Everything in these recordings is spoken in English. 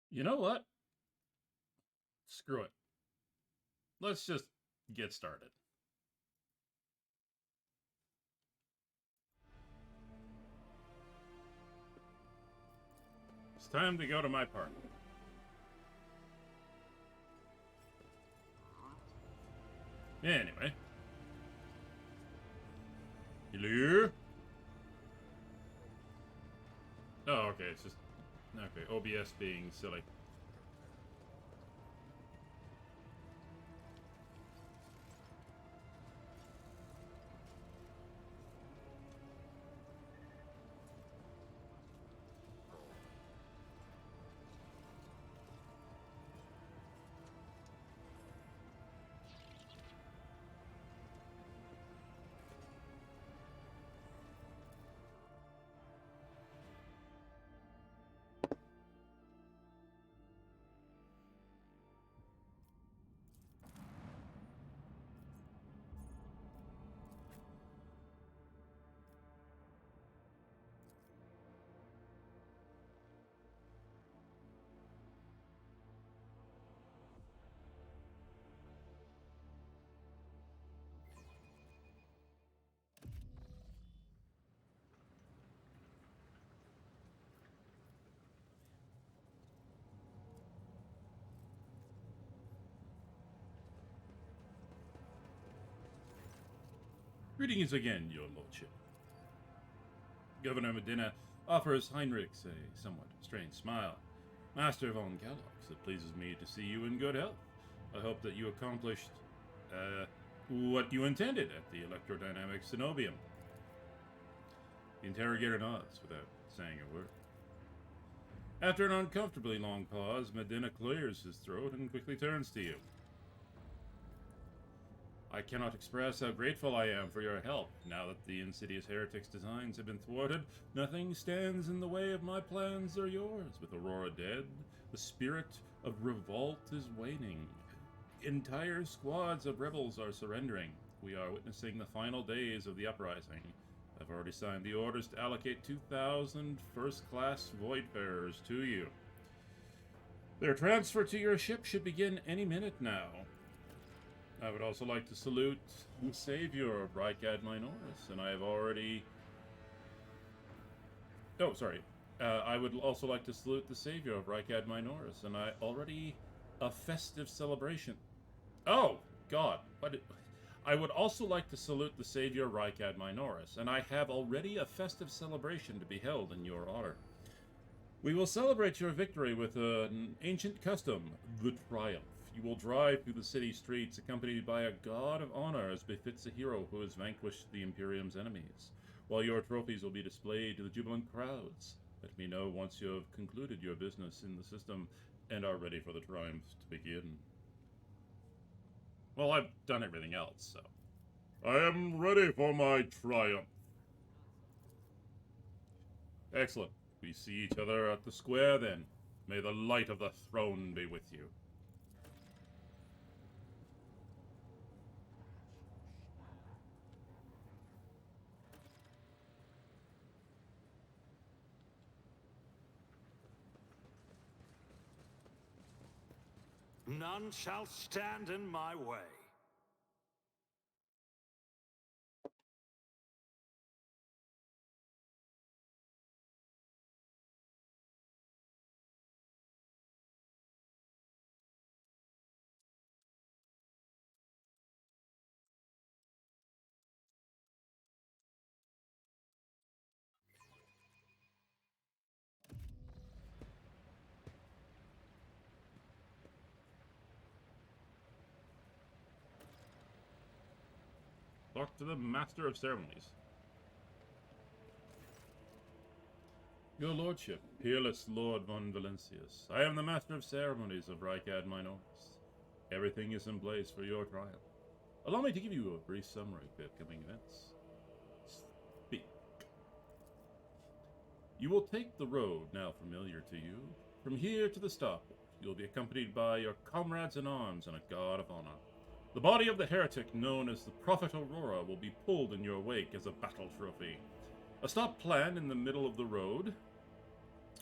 You know what? Screw it. Let's just get started. It's time to go to my party. Anyway. Hello? Oh, okay, it's just... Okay, OBS being silly. Greetings again, your lordship. Governor Medina offers Heinrich a somewhat strange smile. Master von Galox, it pleases me to see you in good health. I hope that you accomplished, what you intended at the electrodynamic Cenobium. The interrogator nods without saying a word. After an uncomfortably long pause, Medina clears his throat and quickly turns to you. I cannot express how grateful I am for your help. Now that the insidious heretic's designs have been thwarted, nothing stands in the way of my plans or yours. With Aurora dead, the spirit of revolt is waning. Entire squads of rebels are surrendering. We are witnessing the final days of the Uprising. I've already signed the orders to allocate 2,000 first-class Voidfarers to you. Their transfer to your ship should begin any minute now. I would also like to salute the savior of Rykad Minoris, and I have already... Oh, sorry. I would also like to salute the savior of Rykad Minoris, and I already... A festive celebration. Oh, God. I would also like to salute the savior Rykad Minoris, and I have already a festive celebration to be held in your honor. We will celebrate your victory with an ancient custom, the Triumph. You will drive through the city streets accompanied by a god of honor as befits a hero who has vanquished the Imperium's enemies, while your trophies will be displayed to the jubilant crowds. Let me know once you have concluded your business in the system and are ready for the triumph to begin. Well, I've done everything else, so... I am ready for my triumph. Excellent. We see each other at the square, then. May the light of the throne be with you. None shall stand in my way. Talk to the Master of Ceremonies. Your Lordship, peerless Lord von Valencius, I am the Master of Ceremonies of Rykad Minoris. Everything is in place for your trial. Allow me to give you a brief summary of the upcoming events. Speak. You will take the road now familiar to you. From here to the starport, you will be accompanied by your comrades in arms and a guard of honor. The body of the heretic known as the Prophet Aurora will be pulled in your wake as a battle trophy. A stop planned in the middle of the road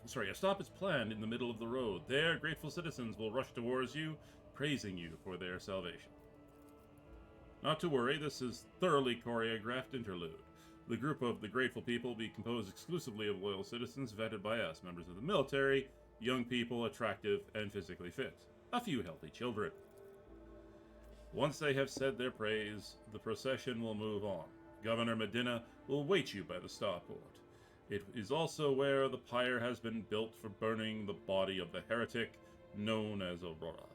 A stop is planned in the middle of the road. There, grateful citizens will rush towards you, praising you for their salvation. Not to worry, this is thoroughly choreographed interlude. The group of the grateful people will be composed exclusively of loyal citizens vetted by us, members of the military, young people, attractive and physically fit. A few healthy children. Once they have said their praise, the procession will move on. Governor Medina will wait you by the starport. It is also where the pyre has been built for burning the body of the heretic known as Aurora.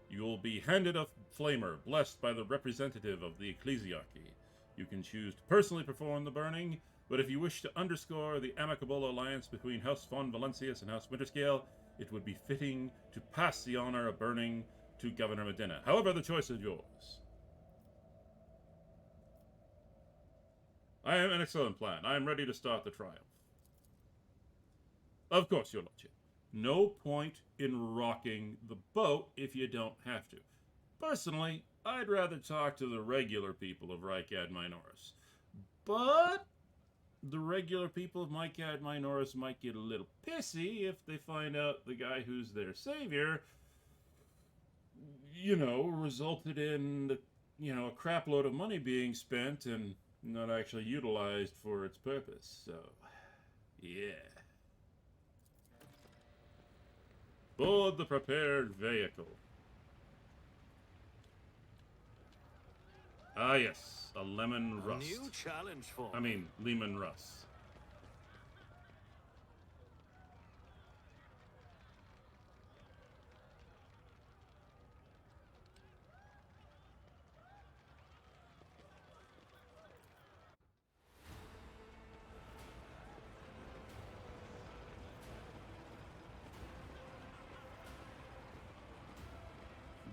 You will be handed a flamer blessed by the representative of the ecclesiarchy. You can choose to personally perform the burning, but if you wish to underscore the amicable alliance between House von Valencius and House Winterscale, it would be fitting to pass the honor of burning to Governor Medina. However, the choice is yours. I have an excellent plan. I am ready to start the triumph. Of course, your lordship. No point in rocking the boat if you don't have to. Personally, I'd rather talk to the regular people of Rycad Minoris. But the regular people of Mycad Minoris might get a little pissy if they find out the guy who's their savior, resulted in, a crap load of money being spent and not actually utilized for its purpose. So, yeah. Board the prepared vehicle. Ah, yes, a lemon rust. New challenge for Lehman Russ.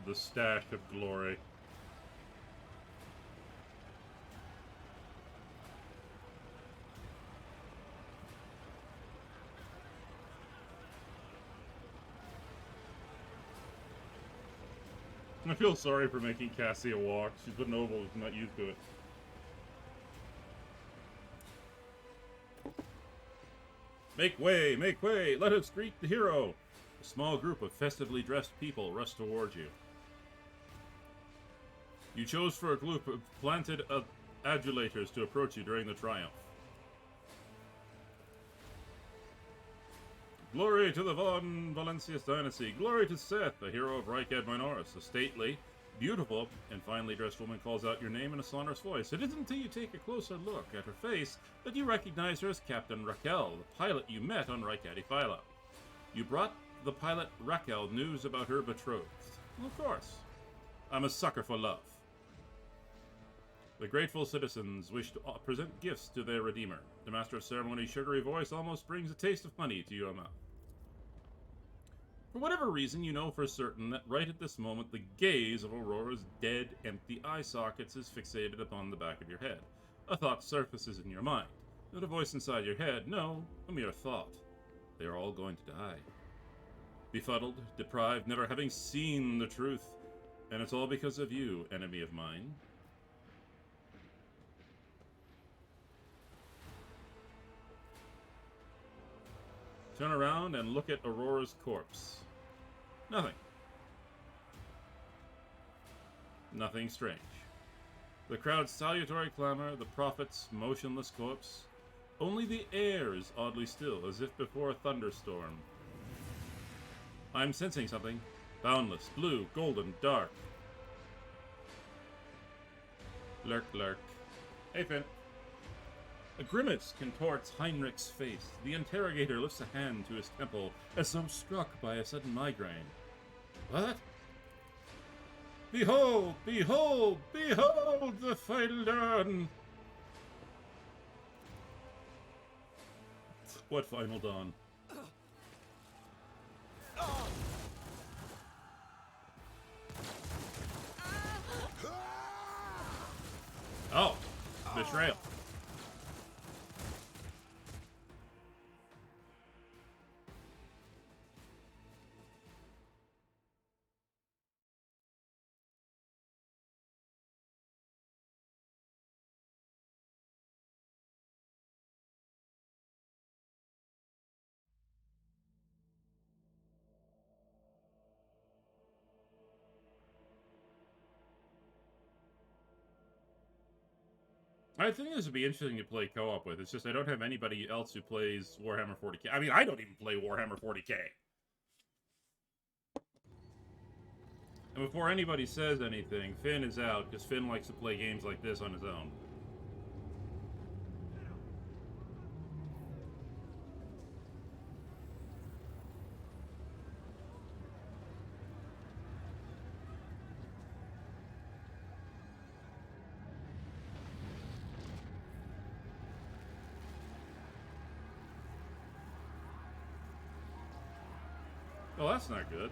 The stash of glory. I feel sorry for making Cassia walk. She's been noble, not used to it. Make way, make way! Let us greet the hero! A small group of festively dressed people rush towards you. You chose for a group of planted adulators to approach you during the triumph. Glory to the Von Valencius dynasty. Glory to Seth, the hero of Rycad Minoris. A stately, beautiful, and finely dressed woman calls out your name in a sonorous voice. It isn't until you take a closer look at her face that you recognize her as Captain Raquel, the pilot you met on Rycad Phyla. You brought the pilot Raquel news about her betrothed. Of course. I'm a sucker for love. The grateful citizens wish to present gifts to their redeemer. The master of ceremony's sugary voice almost brings a taste of honey to your mouth. For whatever reason, you know for certain that right at this moment the gaze of Aurora's dead, empty eye sockets is fixated upon the back of your head. A thought surfaces in your mind. Not a voice inside your head, no, a mere thought. They are all going to die. Befuddled, deprived, never having seen the truth. And it's all because of you, enemy of mine. Turn around and look at Aurora's corpse. Nothing. Nothing strange. The crowd's salutary clamor, the prophet's motionless corpse. Only the air is oddly still, as if before a thunderstorm. I'm sensing something. Boundless, blue, golden, dark. Lurk, lurk. Hey, Finn. A grimace contorts Heinrich's face. The interrogator lifts a hand to his temple, as though struck by a sudden migraine. What? Behold! Behold! Behold the final dawn! What final dawn? Oh! Betrayal. I think this would be interesting to play co-op with. It's just I don't have anybody else who plays Warhammer 40k. I mean, I don't even play Warhammer 40k. And before anybody says anything, Finn is out, because Finn likes to play games like this on his own. Well, that's not good.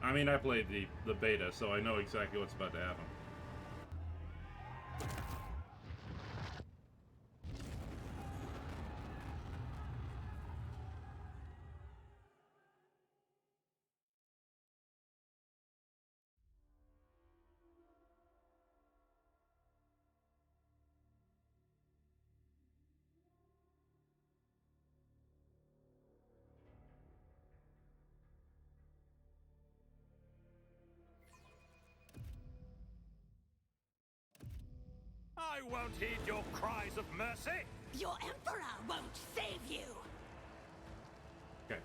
I mean, I played the beta, so I know exactly what's about to happen. I won't heed your cries of mercy. Your Emperor won't save you! Okay.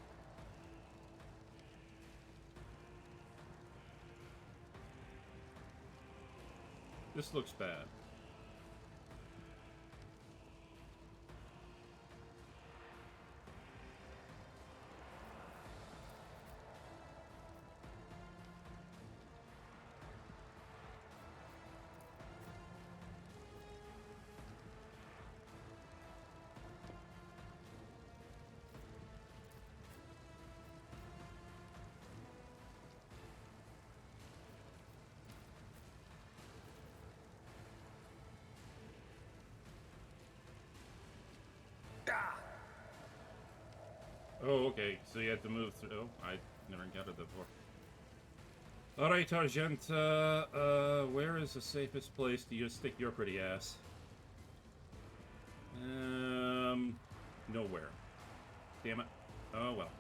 This looks bad. Oh, okay. So you had to move through. Oh, I never encountered that before. Alright, Argent. Where is the safest place to just stick your pretty ass? Nowhere. Damn it. Oh, well.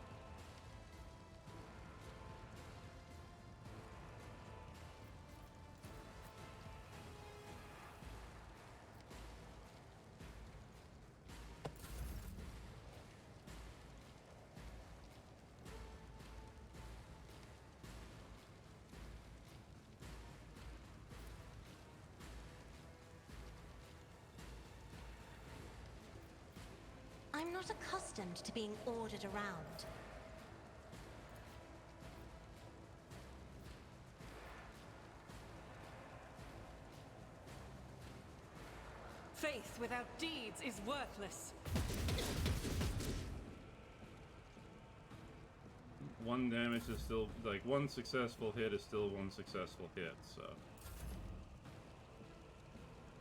I'm not accustomed to being ordered around. Faith without deeds is worthless. One damage is still, like, one successful hit is still one successful hit, so.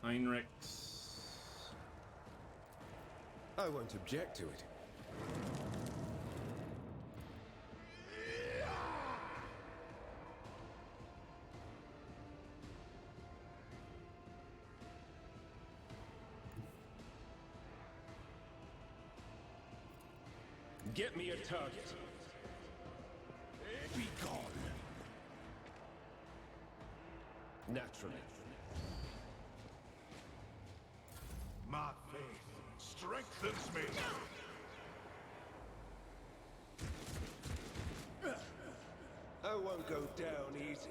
Heinrichs. I won't object to it. Get me a target. Be gone. Naturally. My faith strengthens me. I won't go down easy.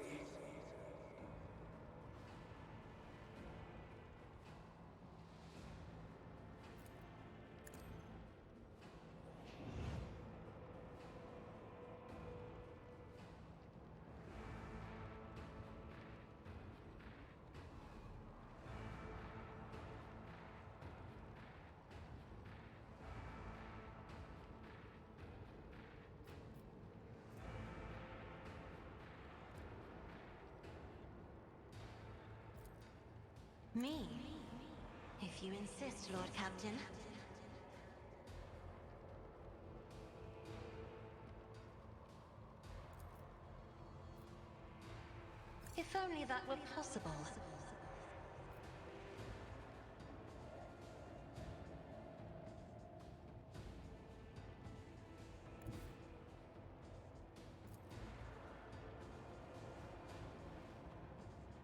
Me? If you insist, Lord Captain. If only that were possible.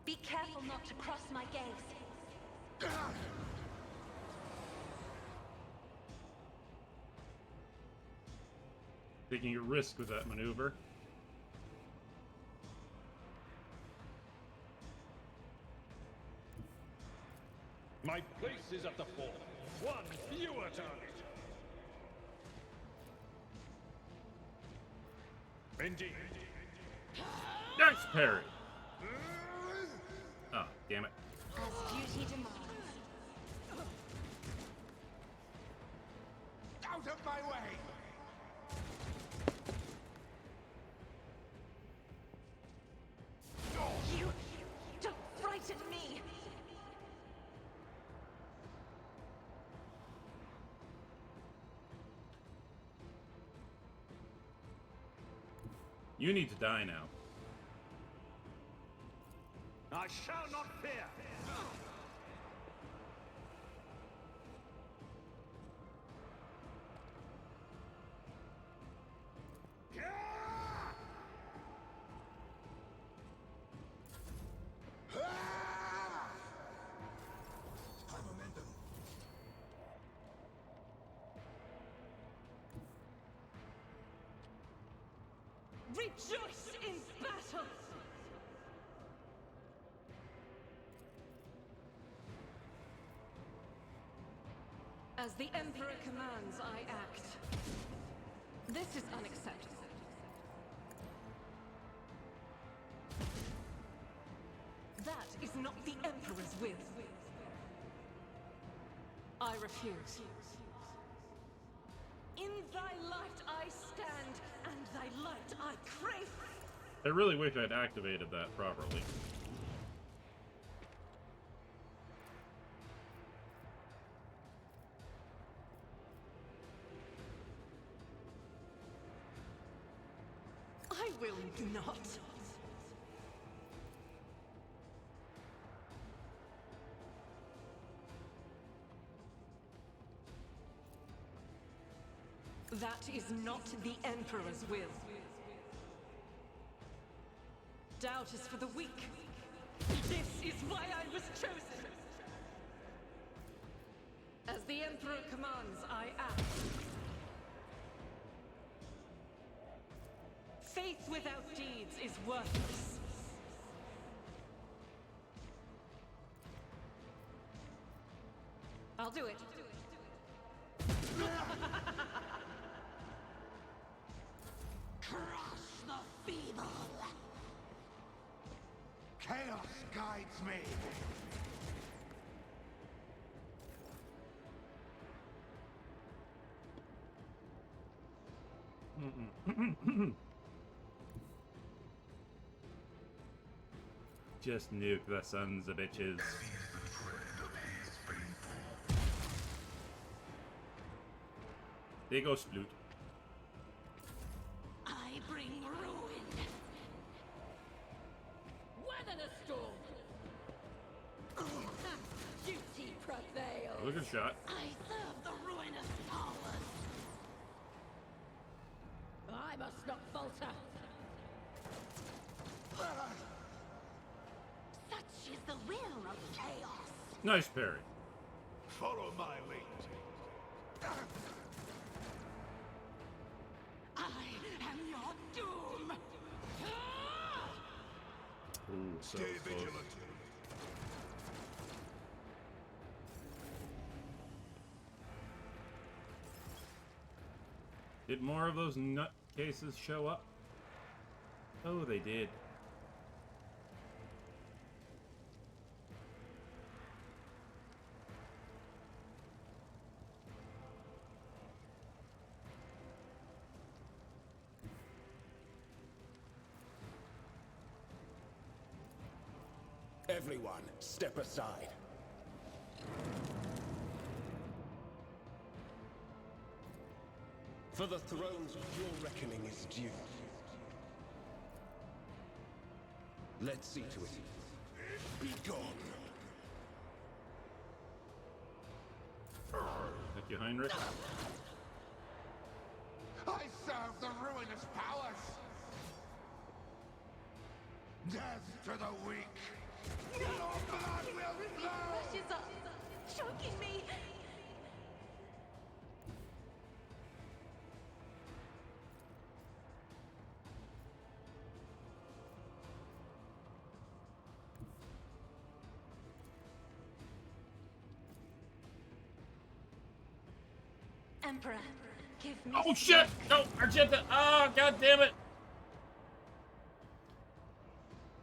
Be careful. not to cross my gaze. Taking a risk with that maneuver. My place is at the fore. One fewer target. Indeed. Nice parry. Oh, damn it. As duty demands. Out of my way! You don't frighten me! You need to die now. I shall not fear. Rejoice in battle! As the Emperor commands, I act. This is unacceptable. That is not the Emperor's will. I refuse. In thy light I stand, and thy light I crave. I really wish I'd activated that properly. I will not. That is not the Emperor's will. Doubt is for the weak. This is why I was chosen. As the Emperor commands, I act. Faith without deeds is worthless. I'll do it. Crush the feeble! Chaos guides me! Just nuke the sons of bitches. They go sploot. I bring ruin. Weather the storm. Duty prevails. Look at shot. I serve the ruinous powers. I must not falter. Such is the will of chaos. Nice parry. Follow my lead. I am your doom. Ooh, so Stay close. vigilant. Did more of those nutcases show up? Oh, they did. Everyone, step aside. For the thrones, your reckoning is due. Let's see to it. Be gone. Thank you, Heinrich. I serve the ruinous powers. Death to the weak. Rushes up, choking me. Emperor, give me. Oh shit! No, Argenta! Ah, god damn it!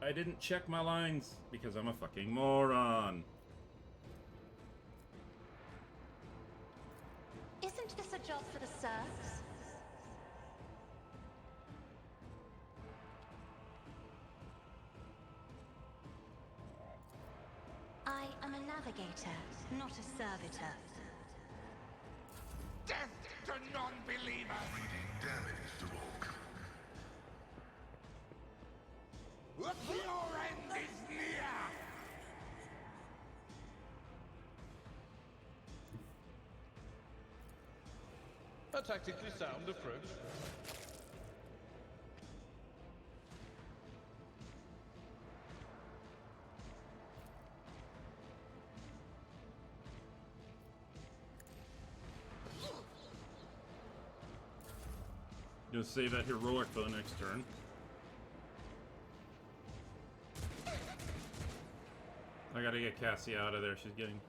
I didn't check my lines because I'm a fucking moron. Isn't this a job for the serfs? I am a navigator, not a servitor. Death to non-believers! Reading damage to Rogue. Your end is near! A tactically sound approach. Gonna save that heroic for the next turn. I gotta get Cassie out of there. She's getting...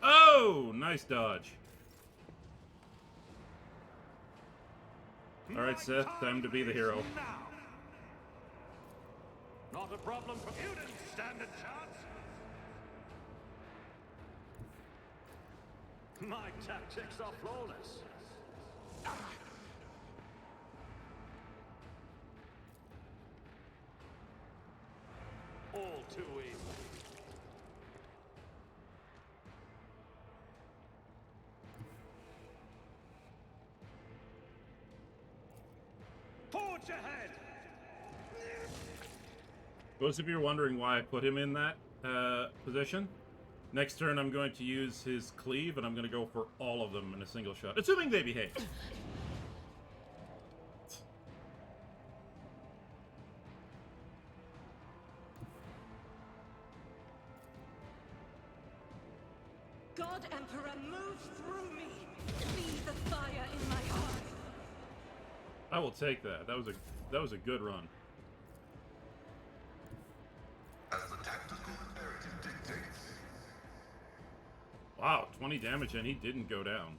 Oh! Nice dodge. Alright, Seth. Time to be the hero. Now. Not a problem for you. Didn't stand a chance. My tactics are flawless. All too easy. Forge ahead! Those of you are wondering why I put him in that position, next turn I'm going to use his cleave and I'm going to go for all of them in a single shot, assuming they behave. God Emperor, move through me. Be the fire in my heart. I will take that. That was a good run. As the tactical imperative dictates. Wow, 20 damage and he didn't go down.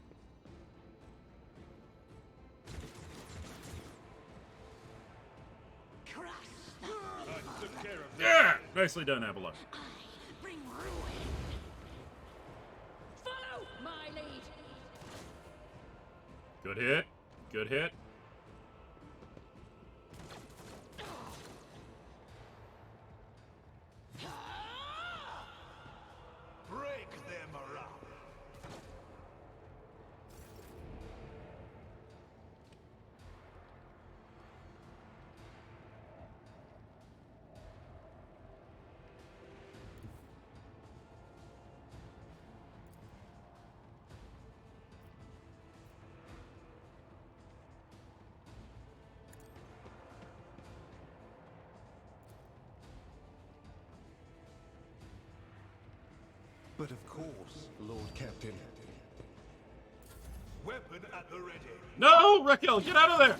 Crush them. I took care of Yeah! Nicely done, Abelard. Bring ruin. Follow my lead. Good hit. Good hit. Break them around! But of course, Lord Captain. Weapon at the ready. No, Raquel, get out of there!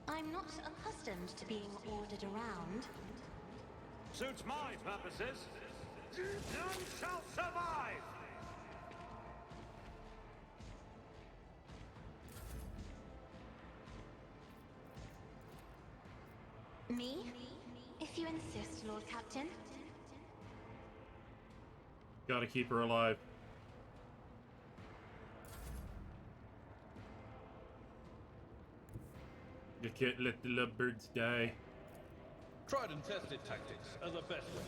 I'm not accustomed to being ordered around. Suits my purposes. None shall survive! Me? If you insist, Lord Captain. Gotta keep her alive. You can't let the lovebirds die. Tried and tested tactics are the best way.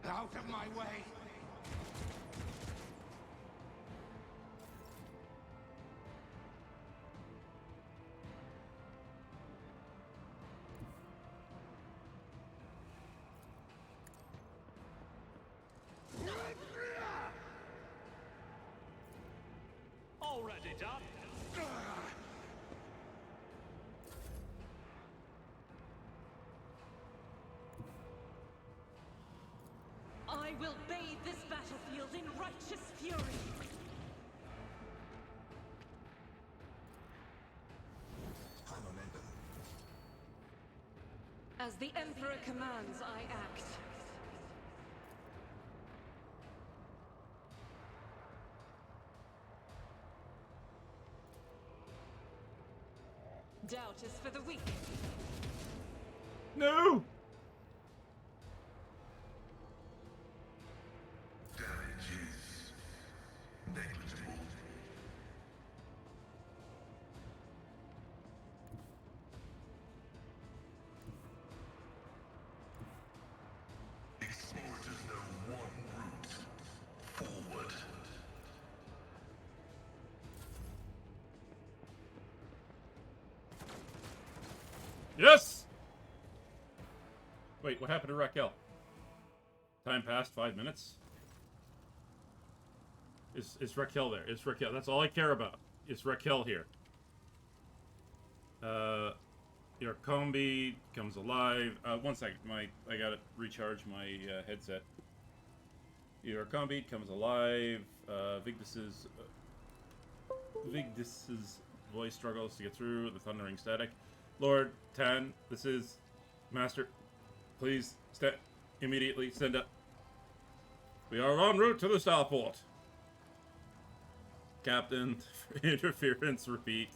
Out of my way! Already done. I will bathe this battlefield in righteous fury. High momentum. As the Emperor commands, I act. Doubt is for the weak. No! Damage is negligible. Explorers know one route. Forward. Yes! Wait, what happened to Raquel? Time passed 5 minutes? Is Raquel there? Is Raquel? That's all I care about. Is Raquel here? Your combi comes alive. 1 second, I gotta recharge my headset. Your combi comes alive. Vigdis's voice struggles to get through the thundering static. Lord Tan, this is Master. Please immediately send up. We are en route to the starport. Captain, interference, repeat.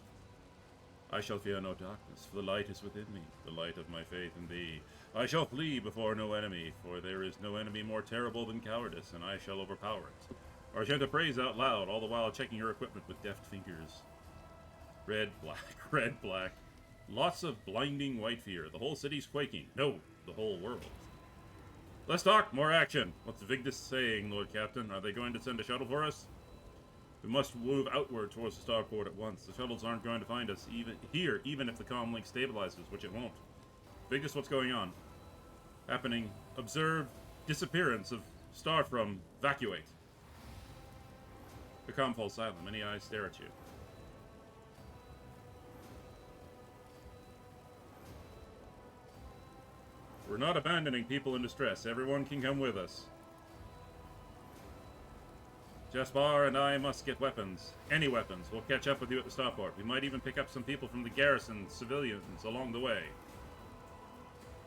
I shall fear no darkness, for the light is within me, the light of my faith in thee. I shall flee before no enemy, for there is no enemy more terrible than cowardice, and I shall overpower it. Or chant a praise out loud, all the while checking your equipment with deft fingers. Red, black, red, black. Lots of blinding white fear. The whole city's quaking. No, the whole world. Less talk, more action. What's Vigdis saying, Lord Captain? Are they going to send a shuttle for us? We must move outward towards the starport at once. The shuttles aren't going to find us even if the comm link stabilizes, which it won't. Vigdis, what's going on? Happening. Observe disappearance of star from evacuate. The comm falls silent. Many eyes stare at you. We're not abandoning people in distress. Everyone can come with us. Jaspar and I must get weapons. Any weapons. We'll catch up with you at the starport. We might even pick up some people from the garrison, civilians, along the way.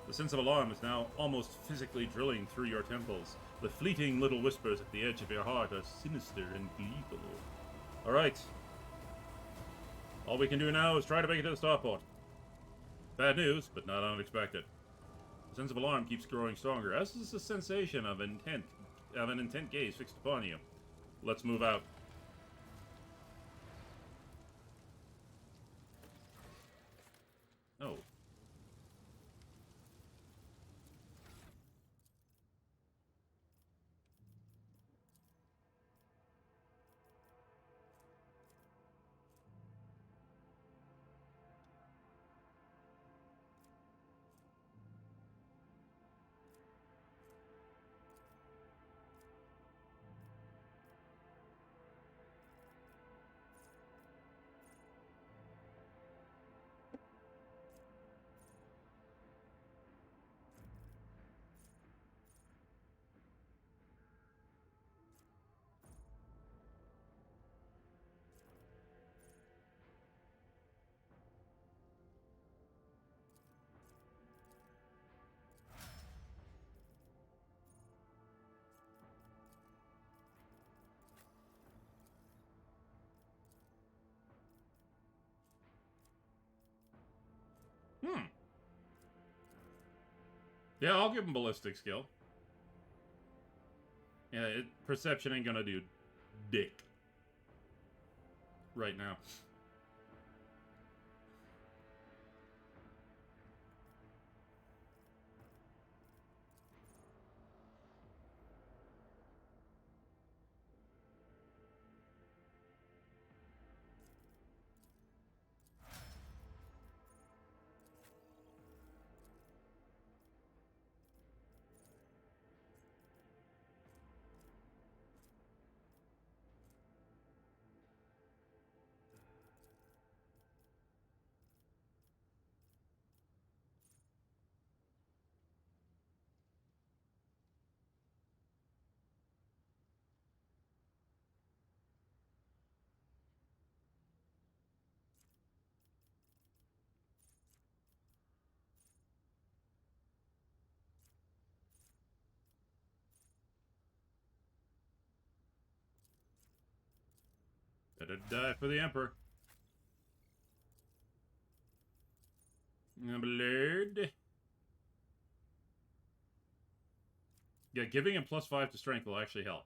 The sense of alarm is now almost physically drilling through your temples. The fleeting little whispers at the edge of your heart are sinister and gleeful. Alright. All we can do now is try to make it to the starport. Bad news, but not unexpected. The sense of alarm keeps growing stronger, as is the sensation of an intent gaze fixed upon you. Let's move out. Oh. Yeah, I'll give him ballistic skill. Yeah, perception ain't gonna do dick right now. Better die for the Emperor. Blood. Yeah, giving him +5 to strength will actually help.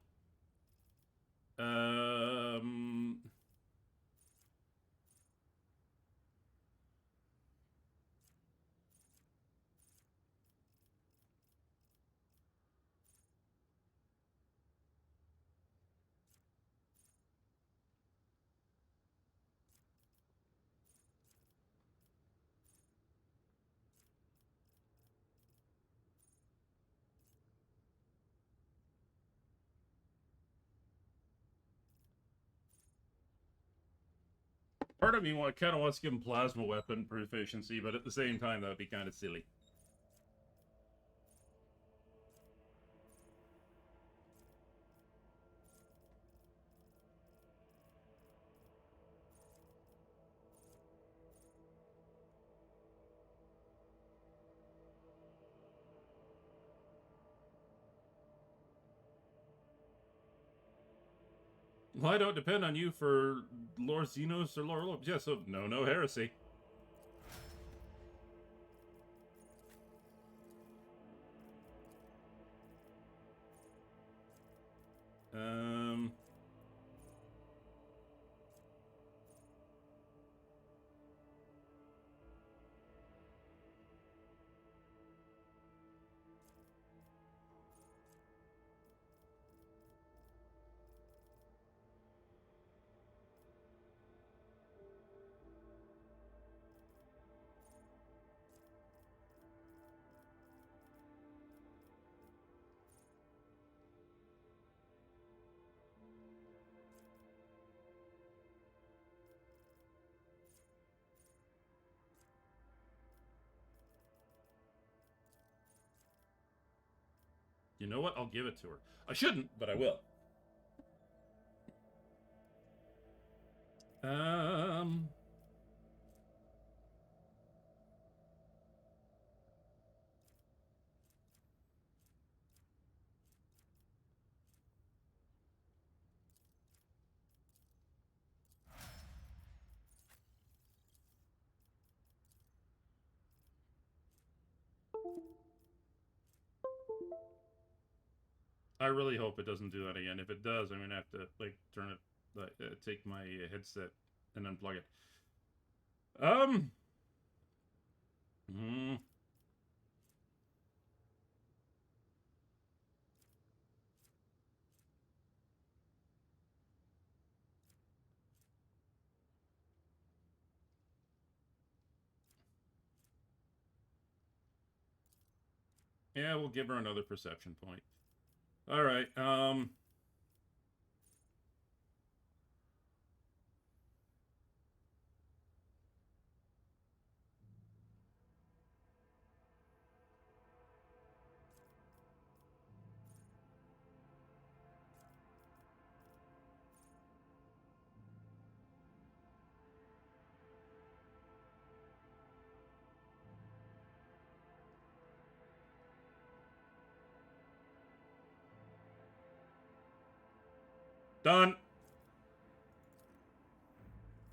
Part of me kind of wants to give him plasma weapon proficiency, but at the same time, that would be kind of silly. Well, I don't depend on you for Lord Xenos or Lord Lopes. Yeah, so no heresy. You know what? I'll give it to her. I shouldn't, but I will. I really hope it doesn't do that again. If it does, I'm gonna have to like turn it, take my headset and unplug it. Yeah, we'll give her another perception point. All right. Done.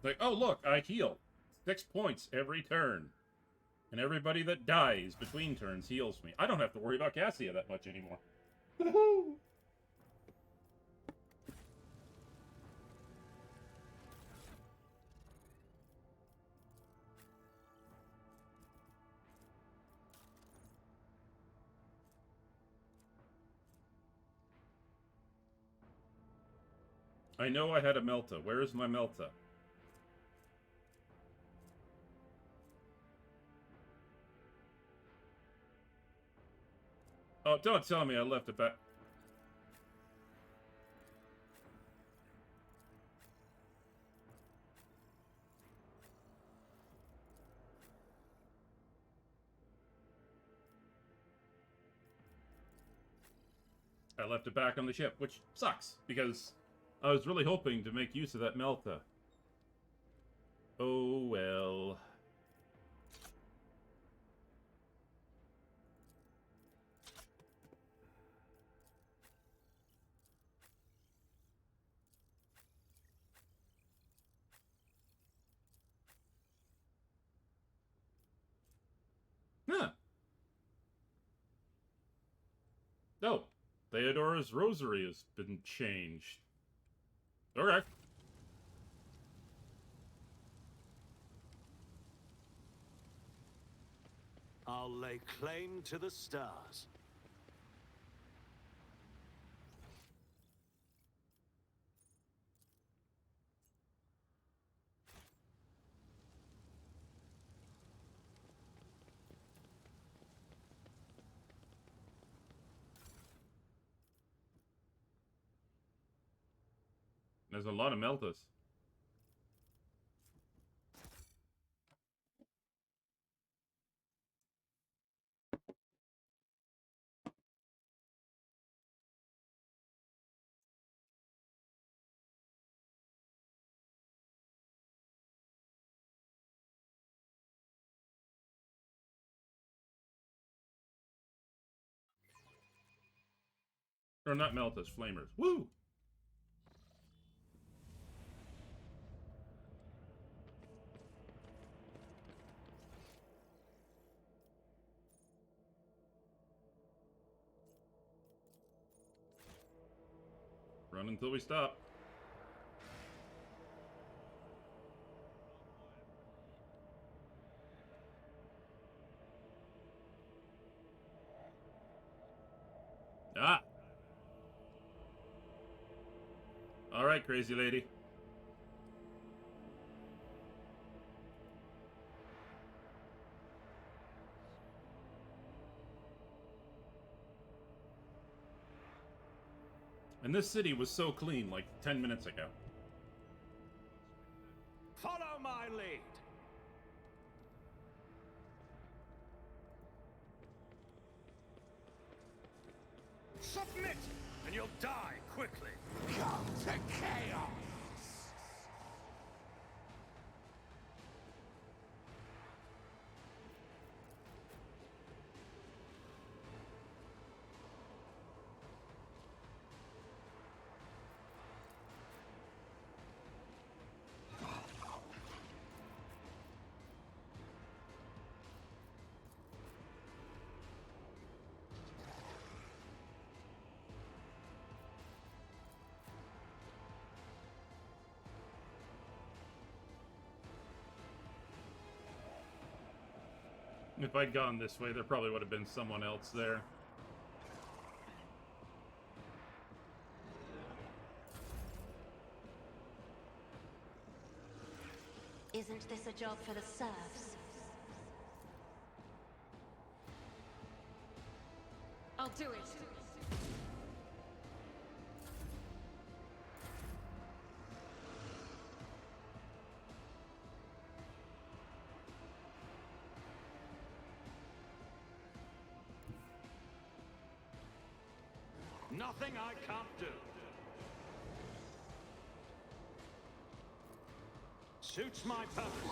Like, oh look, I heal 6 points every turn, and everybody that dies between turns heals me. I don't have to worry about Cassia that much anymore. I know I had a Melta. Where is my Melta? Oh, don't tell me I left it back. I left it back on the ship, which sucks, because I was really hoping to make use of that Melta. Oh well. Oh, Theodora's rosary has been changed. Okay. I'll lay claim to the stars. There's a lot of Meltas. Or not Meltas, Flamers. Woo! Run until we stop. Ah! Alright, crazy lady. And this city was so clean like 10 minutes ago. Follow my lead. Submit, and you'll die quickly. Come to chaos! If I'd gone this way, there probably would have been someone else there. Isn't this a job for the serfs? I'll do it. Nothing I can't do. Suits my purposes.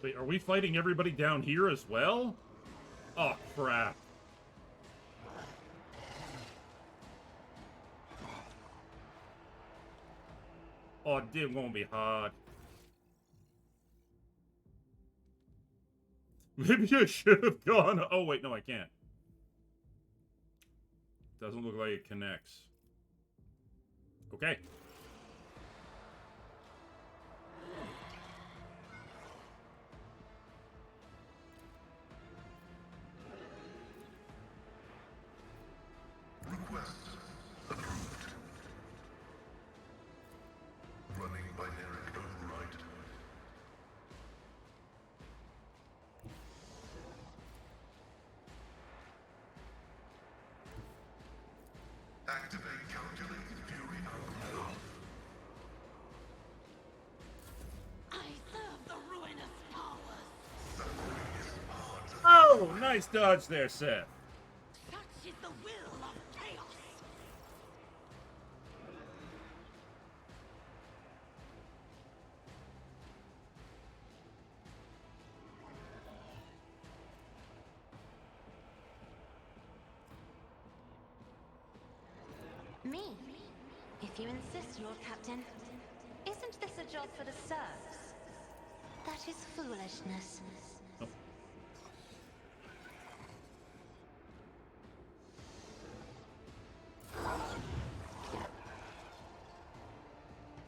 Wait, are we fighting everybody down here as well? Oh, crap. Oh, this gonna be hard. Maybe I should have gone. Oh, wait, no, I can't. Doesn't look like it connects. Okay. Request approved. Running binary override. Activate calculated fury algorithm. I serve the ruinous powers. Oh, nice dodge there, Seth. Such is the will of chaos. me. If you insist, Lord Captain. Isn't this a job for the serfs? That is foolishness.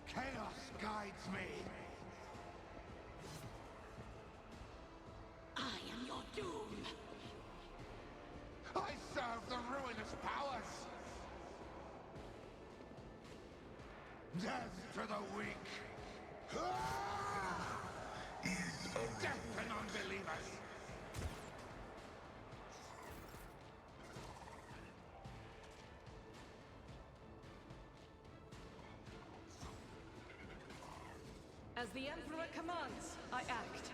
Chaos guides me. I am your doom. I serve the ruinous powers. Death to the weak. Death to non-believers. As the Emperor commands, I act.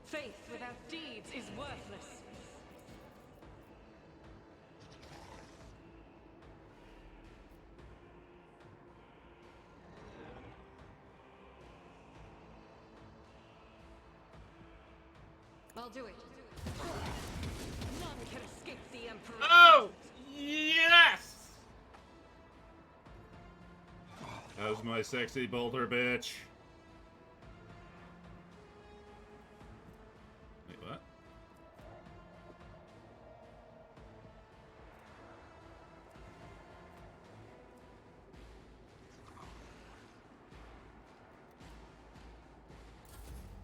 Faith without deeds is worthless. I'll do it. None can escape the Emperor. Oh! Yes! How's my sexy bolter, bitch? Wait, what?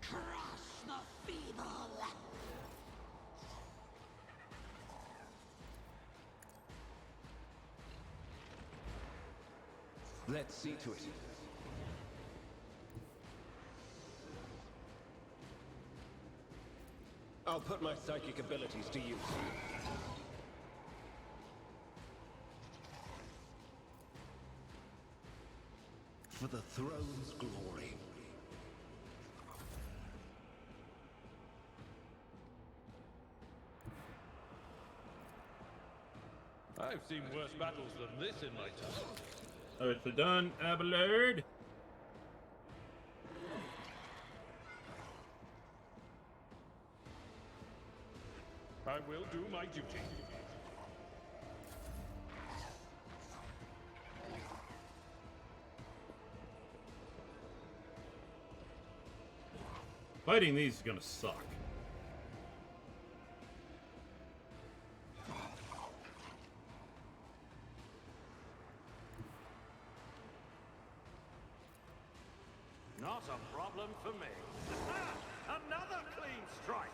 Crush the feeble. Let's see to it. I'll put my psychic abilities to use. For the throne's glory. I've seen worse battles than this in my time. Alright, so done, Abelard. I will do my duty. Fighting these is gonna suck. Not a problem for me. Another clean strike.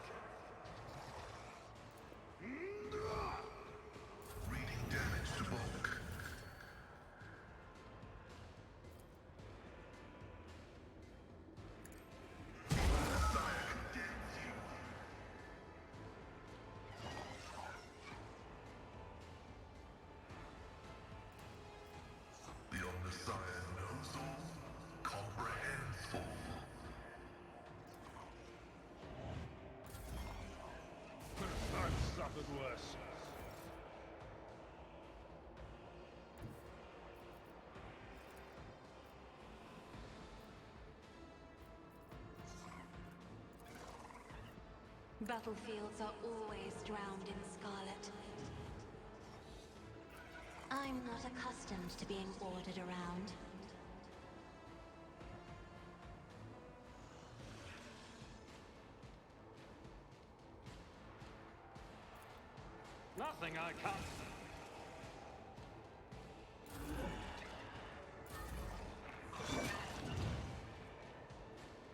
Reading damage to bulk. Messiah condemns you. The Omnissiah knows all, comprehends all. I've suffered worse. Battlefields are always drowned in scarlet. I'm not accustomed to being ordered around. Nothing I can't.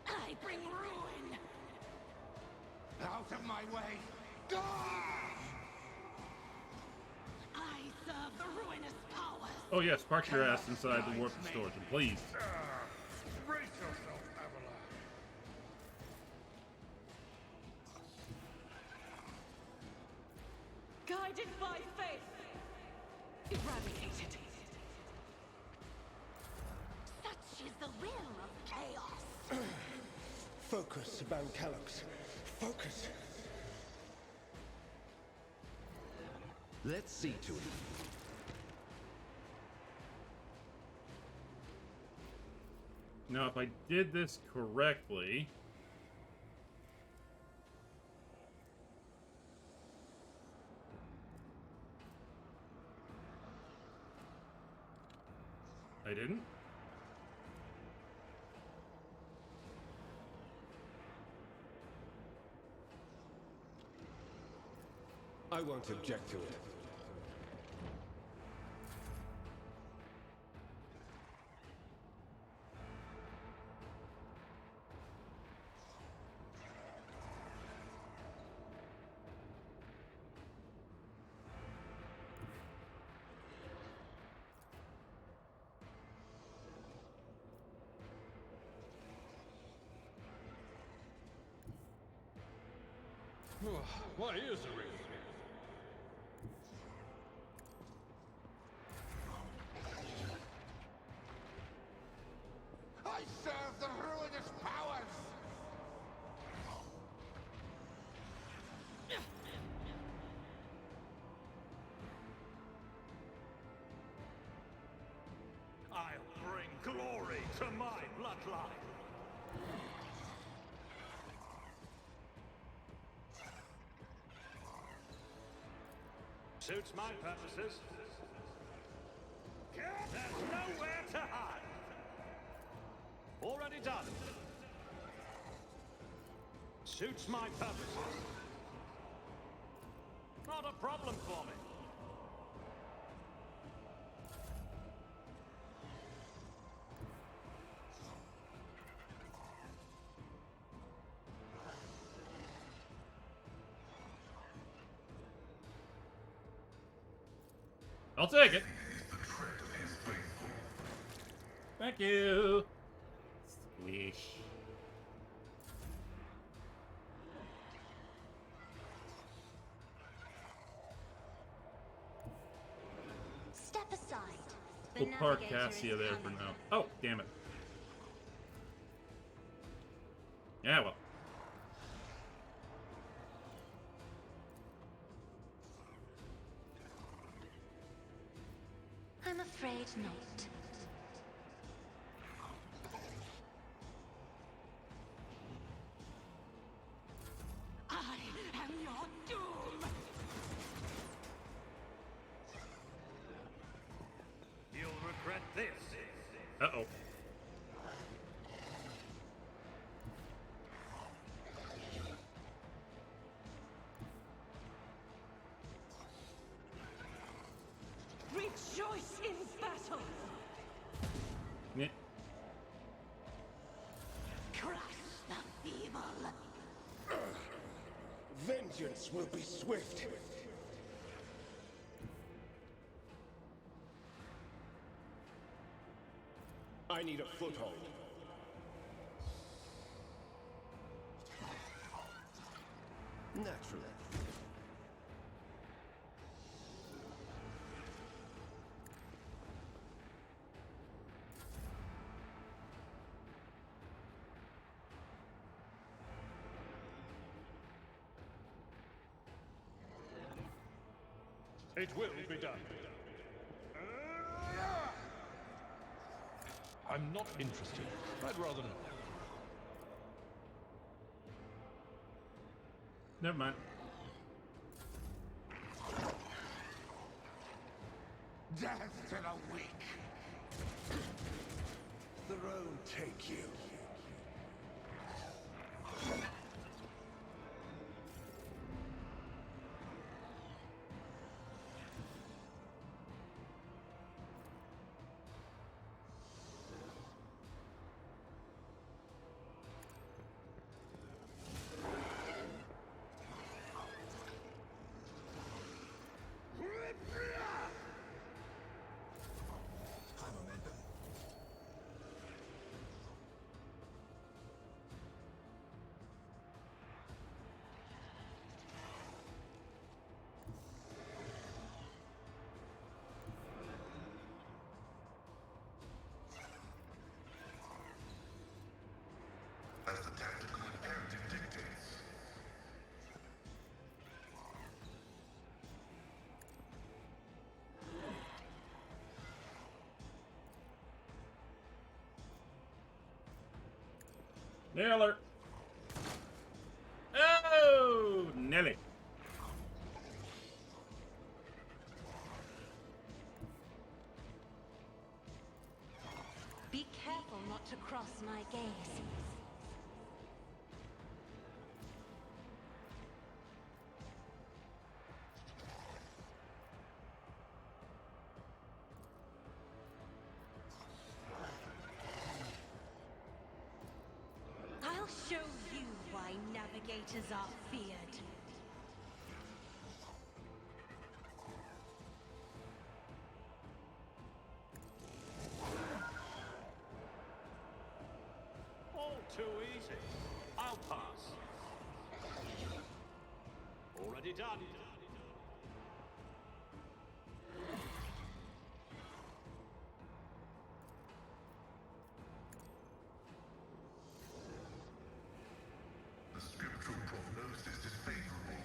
I bring ruin. Out of my way! I serve the ruinous powers. Oh yes, park your ass inside the warp distortion, please. Brace yourself, Abelard. Guided by faith. Eradicated. Such is the will of chaos. Focus, Van Calox. Focus. Let's see to it. Now, if I did this correctly, I didn't? I won't object to it. My ears are ringing. I serve the ruinous powers! I'll bring glory to my bloodline. Suits my purposes. There's nowhere to hide. Already done. Suits my purposes. Not a problem for me. I'll take it. Thank you. Squish. Step aside. The We'll park navigator is Cassia there for coming. now. Oh, damn it. Yeah, well. I'm afraid not. I am your doom! You'll regret this. Uh-oh. Rejoice in battle! Yeah. Crush the feeble! Vengeance will be swift. I need a foothold. Naturally. It will be done. I'm not interested. I'd rather not. Never mind. Death to the weak. The road take you. As the tactical imperative dictates. Nail her. Oh, Nelly. to cross my gaze. I'll show you why navigators are feared. All too easy. I'll pass. Already done. The scriptural prognosis is favorable.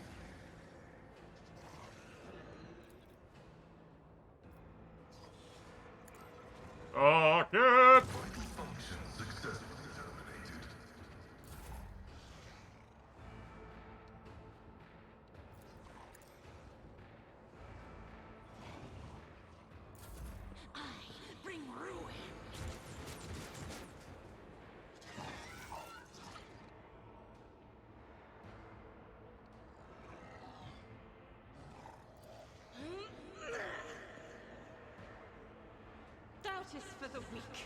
Oh, kid! Vital function successfully terminated. I bring ruin. Doubt is for the weak.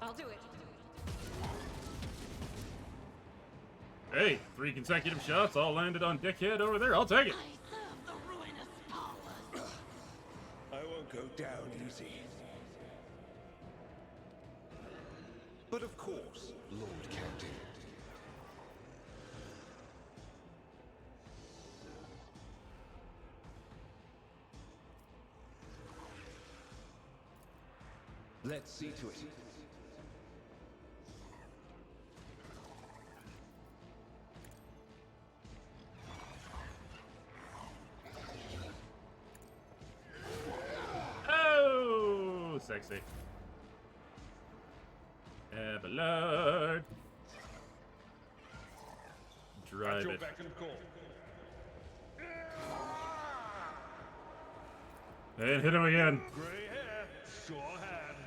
I'll do it. Hey, 3 consecutive shots all landed on Dickhead over there. I'll take it. I serve the ruinous powers. I won't go down easy. But of course, Lord Captain. let's see to it. Oh, sexy. Abelard. Drive At your it. beck and call. And hit him again. Grey hair, sure hand.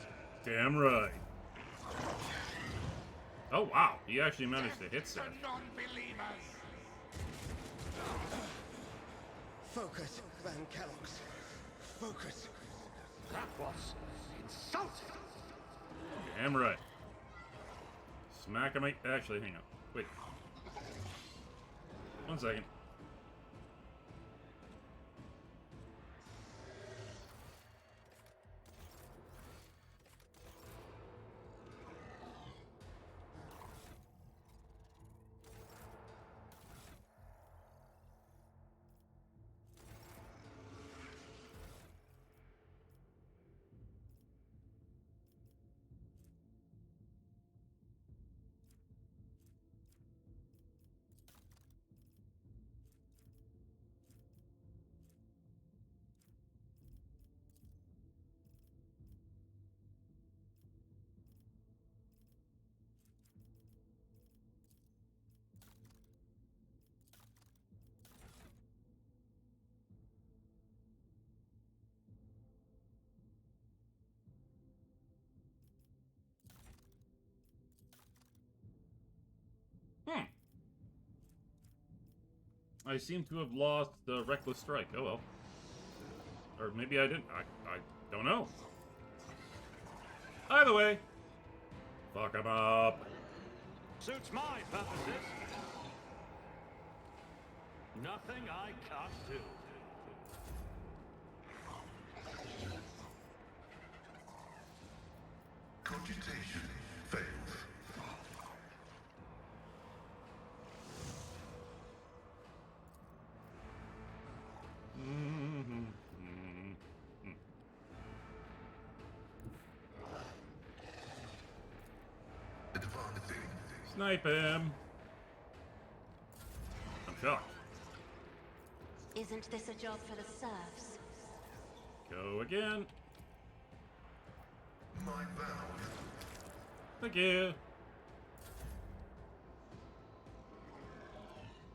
Damn right. Oh, wow. He actually managed to hit Seth. Non-believers. Focus, Van Kellogg's. Focus. That was insulting. Damn right. Smack him. Actually, hang on. Wait. 1 second. I seem to have lost the Reckless Strike. Oh well. Or maybe I didn't. I don't know. Either way. Fuck him up. Suits my purposes. Nothing I can't do. Cogitation failed. Advancing. Snipe him. I'm shocked. Isn't this a job for the serfs? Go again. My vows. Thank you.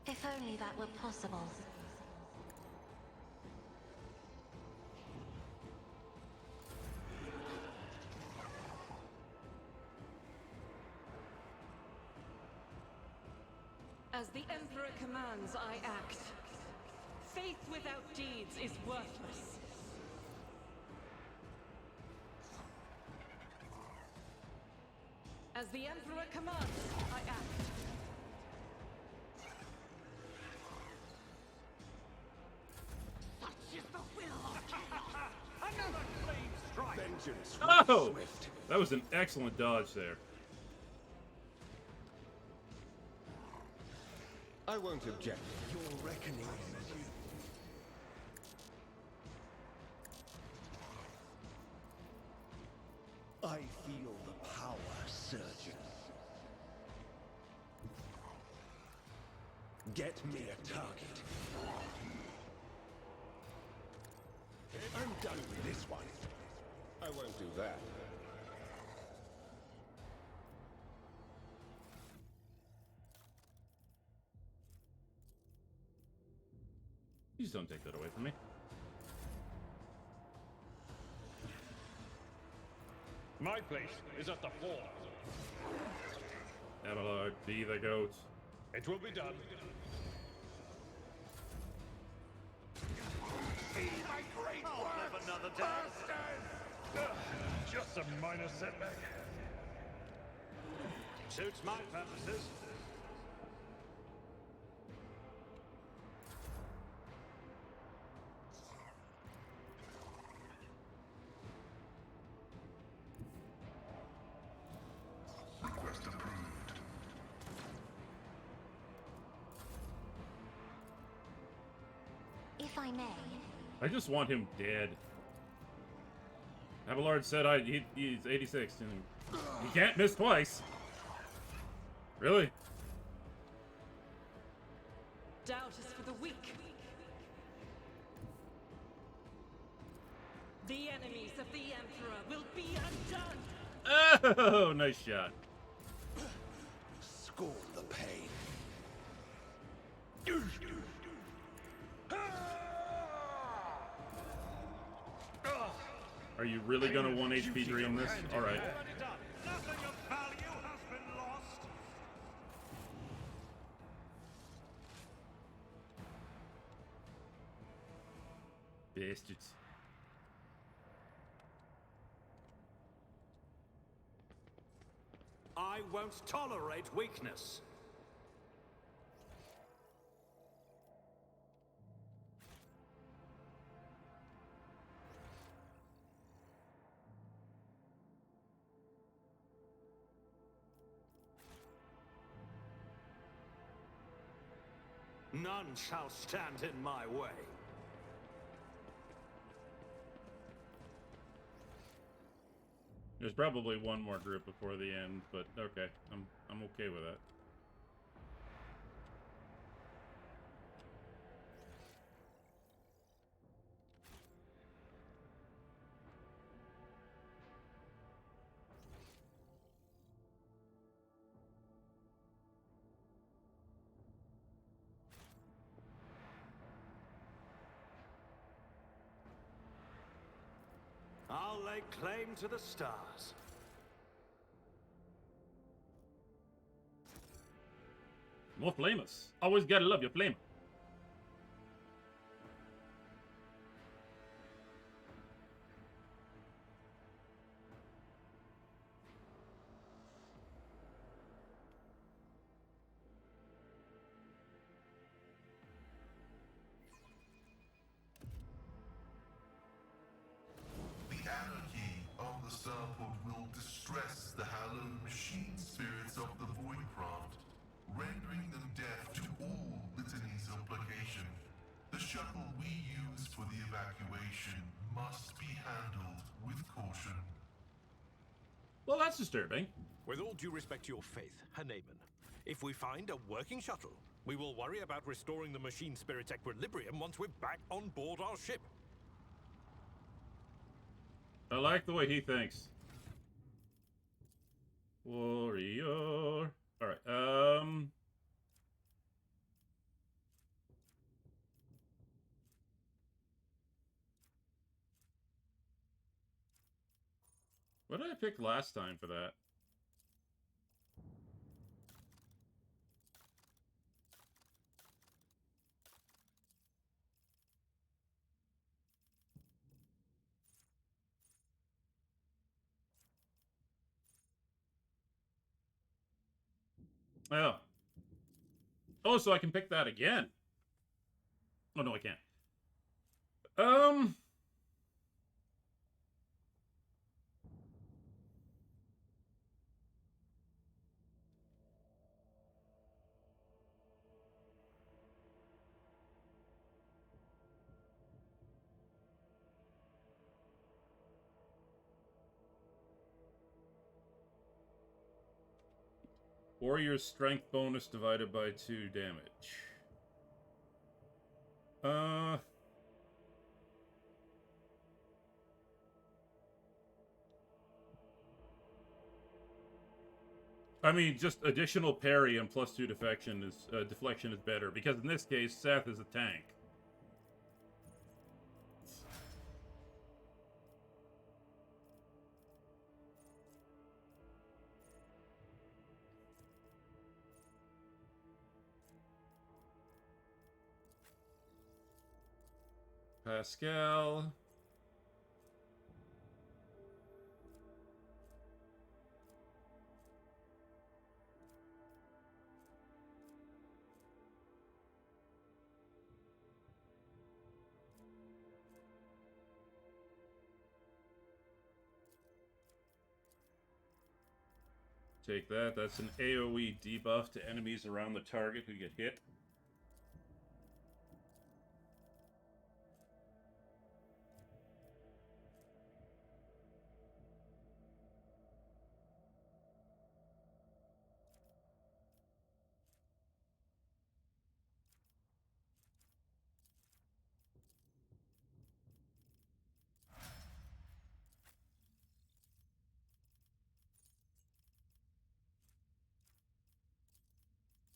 If only that were possible. As the Emperor commands, I act. Faith without deeds is worthless. As the Emperor commands, I act. Such is the will of chaos. Another clean strike! Vengeance Oh! runs swift. That was an excellent dodge there. I won't object. Your reckoning is due. I feel the power surging. Get me a target. I'm done with this one. I won't do that. Please don't take that away from me. My place is at the fore. Abelard, be the goat. It will be done. See my great work! Live another day. Just a minor setback. Suits my purposes. Request approved. If I may, I just want him dead. Abelard said he's 86. And he can't miss twice. Really? Doubt is for the weak. The enemies of the Emperor will be undone! Oh, nice shot. Scorn the pain. Are you really gonna 1 HP dream this? Alright. Already done. Nothing of value has been lost. Bastards. I won't tolerate weakness. None shall stand in my way. There's probably one more group before the end, but okay. I'm okay with that. I'll lay claim to the stars. More flamers. Always gotta love your flamer. The anarchy of the starport will distress the hallowed machine spirits of the Voidcraft, rendering them deaf to all litanies of placation. The shuttle we use for the evacuation must be handled with caution. Well, that's disturbing. With all due respect to your faith, Haneman, if we find a working shuttle, we will worry about restoring the machine spirit's equilibrium once we're back on board our ship. I like the way he thinks. Warrior. Alright, what did I pick last time for that? Oh. Oh, so I can pick that again. Oh, no, I can't. Warrior's strength bonus divided by 2 damage. I mean, just additional parry and +2 deflection is better, because in this case, Seth is a tank. Pascal. Take that. That's an AoE debuff to enemies around the target who get hit.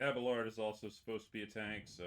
Abelard is also supposed to be a tank, so...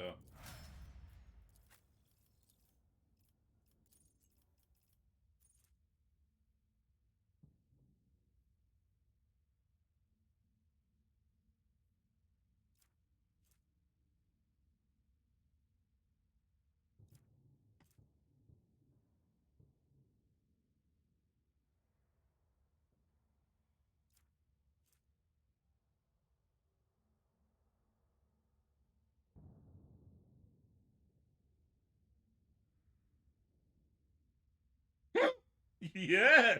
Yes!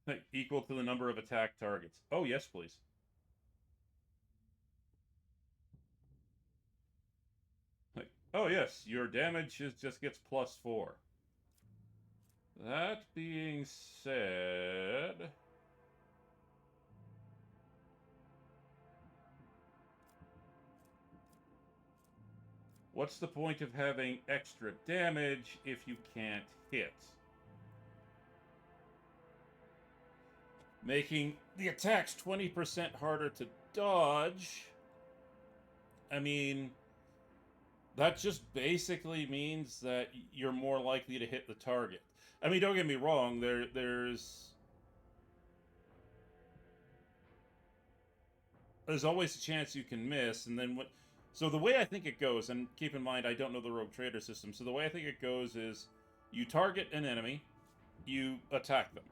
Like, equal to the number of attack targets. Oh, yes, please. Like, oh, yes, your damage just gets +4. That being said... What's the point of having extra damage if you can't hit? Making the attacks 20% harder to dodge. I mean, that just basically means that you're more likely to hit the target. I mean, don't get me wrong, there's always a chance you can miss, and then what... So the way I think it goes, and keep in mind I don't know the Rogue Trader system, so the way I think it goes is you target an enemy, you attack them.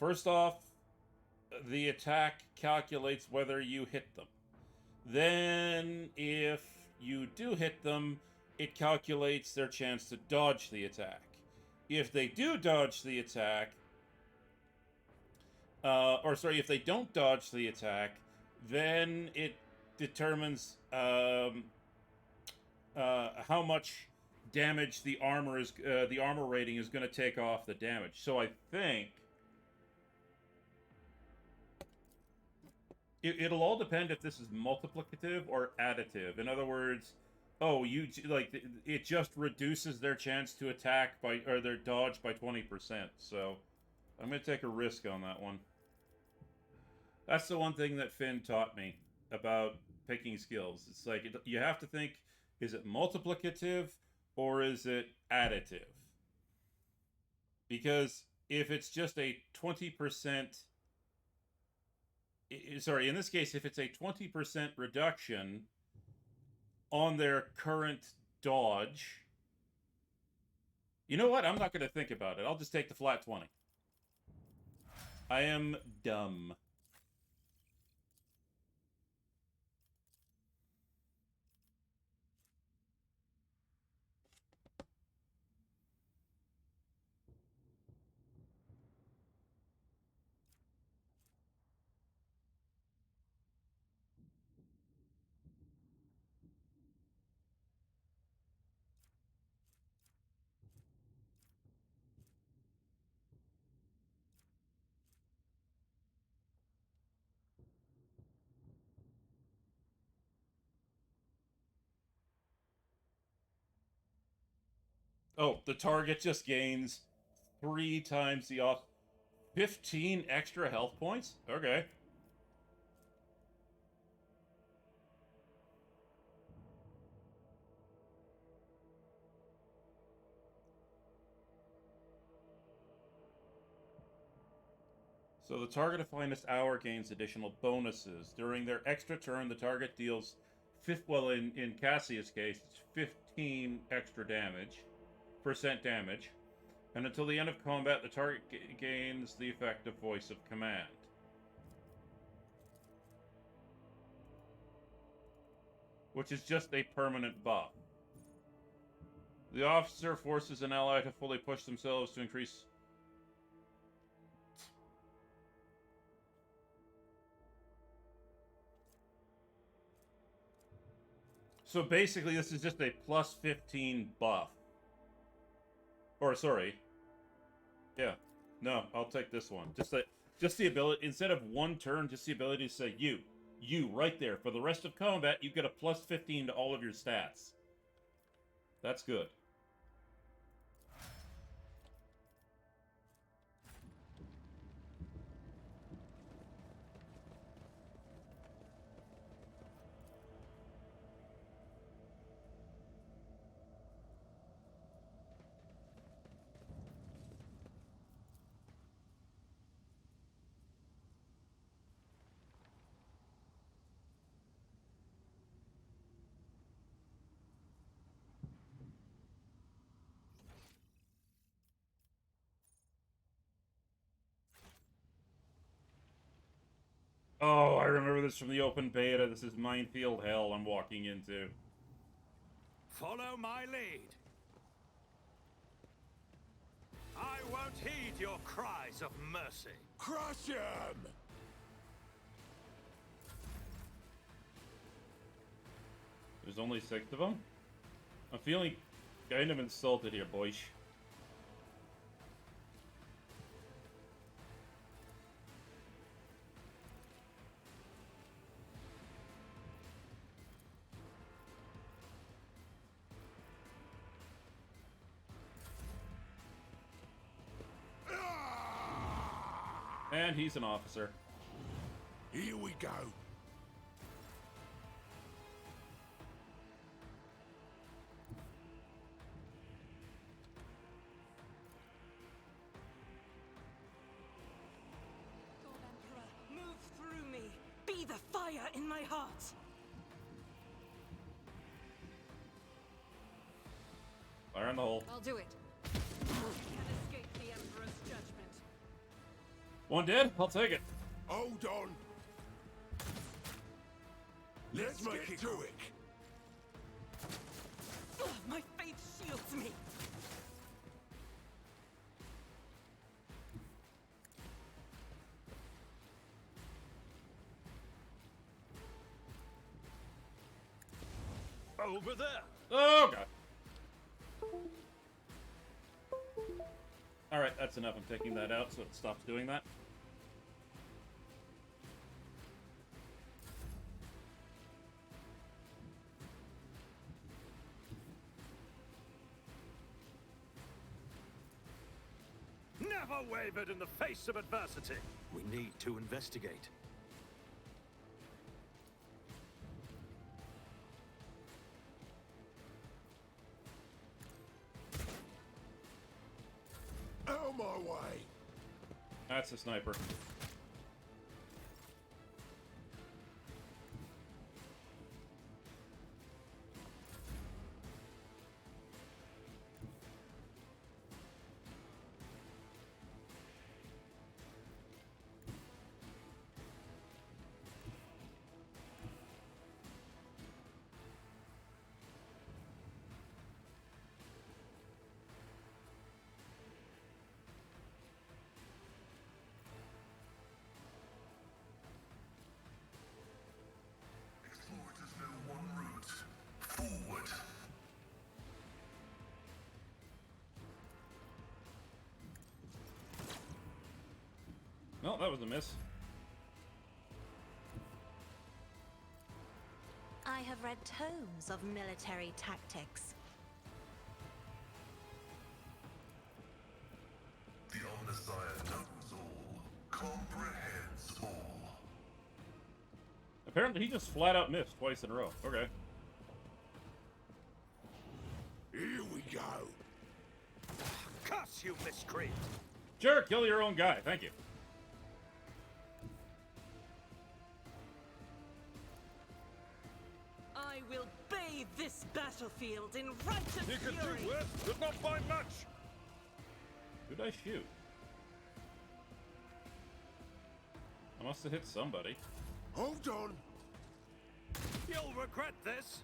First off, the attack calculates whether you hit them. Then, if you do hit them, it calculates their chance to dodge the attack. If they do dodge the attack, if they don't dodge the attack, then it determines how much damage the armor rating is going to take off the damage. So I think it'll all depend if this is multiplicative or additive. In other words, it just reduces their chance to attack or their dodge by 20%. So I'm going to take a risk on that one. That's the one thing that Finn taught me about picking skills. It's like, you have to think, is it multiplicative or is it additive? Because if it's just a 20%... Sorry, in this case, if it's a 20% reduction on their current dodge... You know what? I'm not going to think about it. I'll just take the flat 20. I am dumb. Oh, the target just gains 3 times the off... 15 extra health points? Okay. So the target of finest hour gains additional bonuses. During their extra turn, the target deals in Cassia's case, it's 15 extra percent damage. And until the end of combat, the target gains the effect of Voice of Command. Which is just a permanent buff. The officer forces an ally to fully push themselves to increase... So basically, this is just a plus 15 buff. Or, sorry. Yeah. No, I'll take this one. Just the ability, instead of one turn, just the ability to say, you, right there. For the rest of combat, you get a plus 15 to all of your stats. That's good. Oh, I remember this from the open beta. This is minefield hell I'm walking into. Follow my lead. I won't heed your cries of mercy. Crush him! There's only 6 of them? I'm feeling kind of insulted here, boys. And he's an officer. Here we go. God Emperor, move through me. Be the fire in my heart. Fire in the hole. I'll do it. Can't escape the Emperor's judgment. One dead? I'll take it. Hold on. Let's make it quick. Ugh, my faith shields me. Over there. Oh, God. Alright, that's enough. I'm taking that out so it stops doing that. Never wavered in the face of adversity. We need to investigate. Out my way. That's a sniper. Explorators know one route. Forward. No, that was a miss. I have read tomes of military tactics. apparently he just flat out missed twice in a row. Okay. Here we go. Curse you, miscreant! Sure, kill your own guy. Thank you. I will bathe this battlefield in righteous You could fury. do worse, but not by much. Who'd I shoot? I must have hit somebody. Hold on. You'll regret this!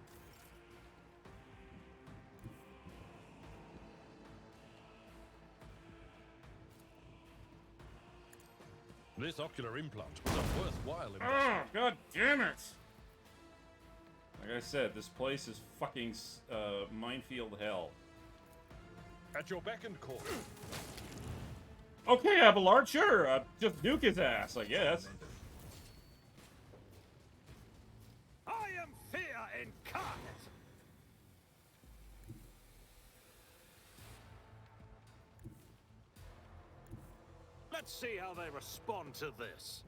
This ocular implant was a worthwhile investment. Oh, god damn it! Like I said, this place is fucking minefield hell. At your beck and call. Okay, Abelard, sure. Just nuke his ass, I guess. I am fear incarnate! Let's see how they respond to this.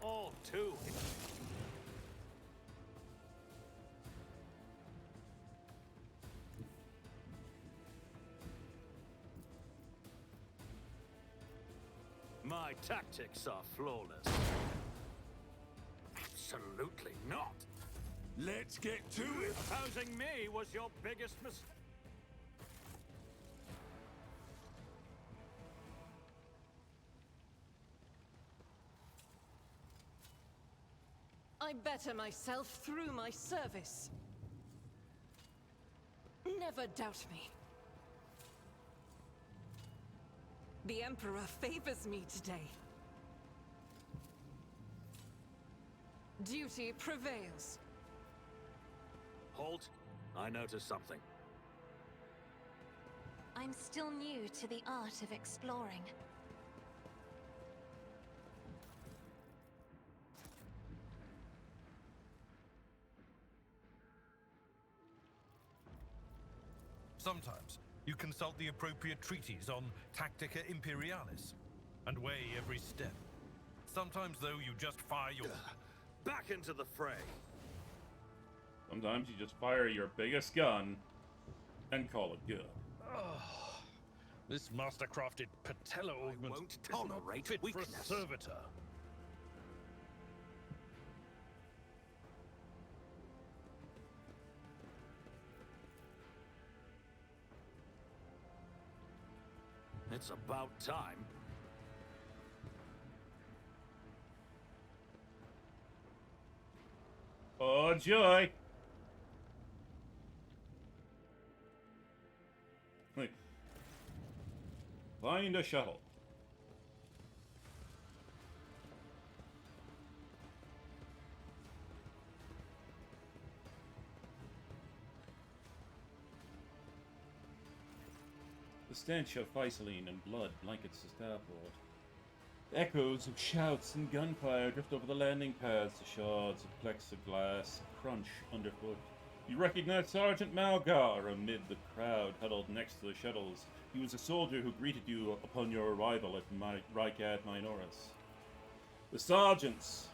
All too. My tactics are flawless. Absolutely not. Let's get to it. Opposing me was your biggest mistake. I better myself through my service. Never doubt me. The Emperor favors me today. Duty prevails. Halt. I noticed something. I'm still new to the art of exploring. Sometimes you consult the appropriate treaties on Tactica Imperialis and weigh every step. Sometimes, though, you just fire your... Back into the fray. Sometimes you just fire your biggest gun and call it good. This master-crafted patella augment won't is not tolerate fit for a weakness. servitor. It's about time. Oh, joy! Wait. Find a shuttle. The stench of Visaline and blood blankets the starboard. Echoes of shouts and gunfire drift over the landing pads. The shards of plexiglass crunch underfoot. You recognize Sergeant Malgar amid the crowd huddled next to the shuttles. He was a soldier who greeted you upon your arrival at Rykad Minoris. The sergeant's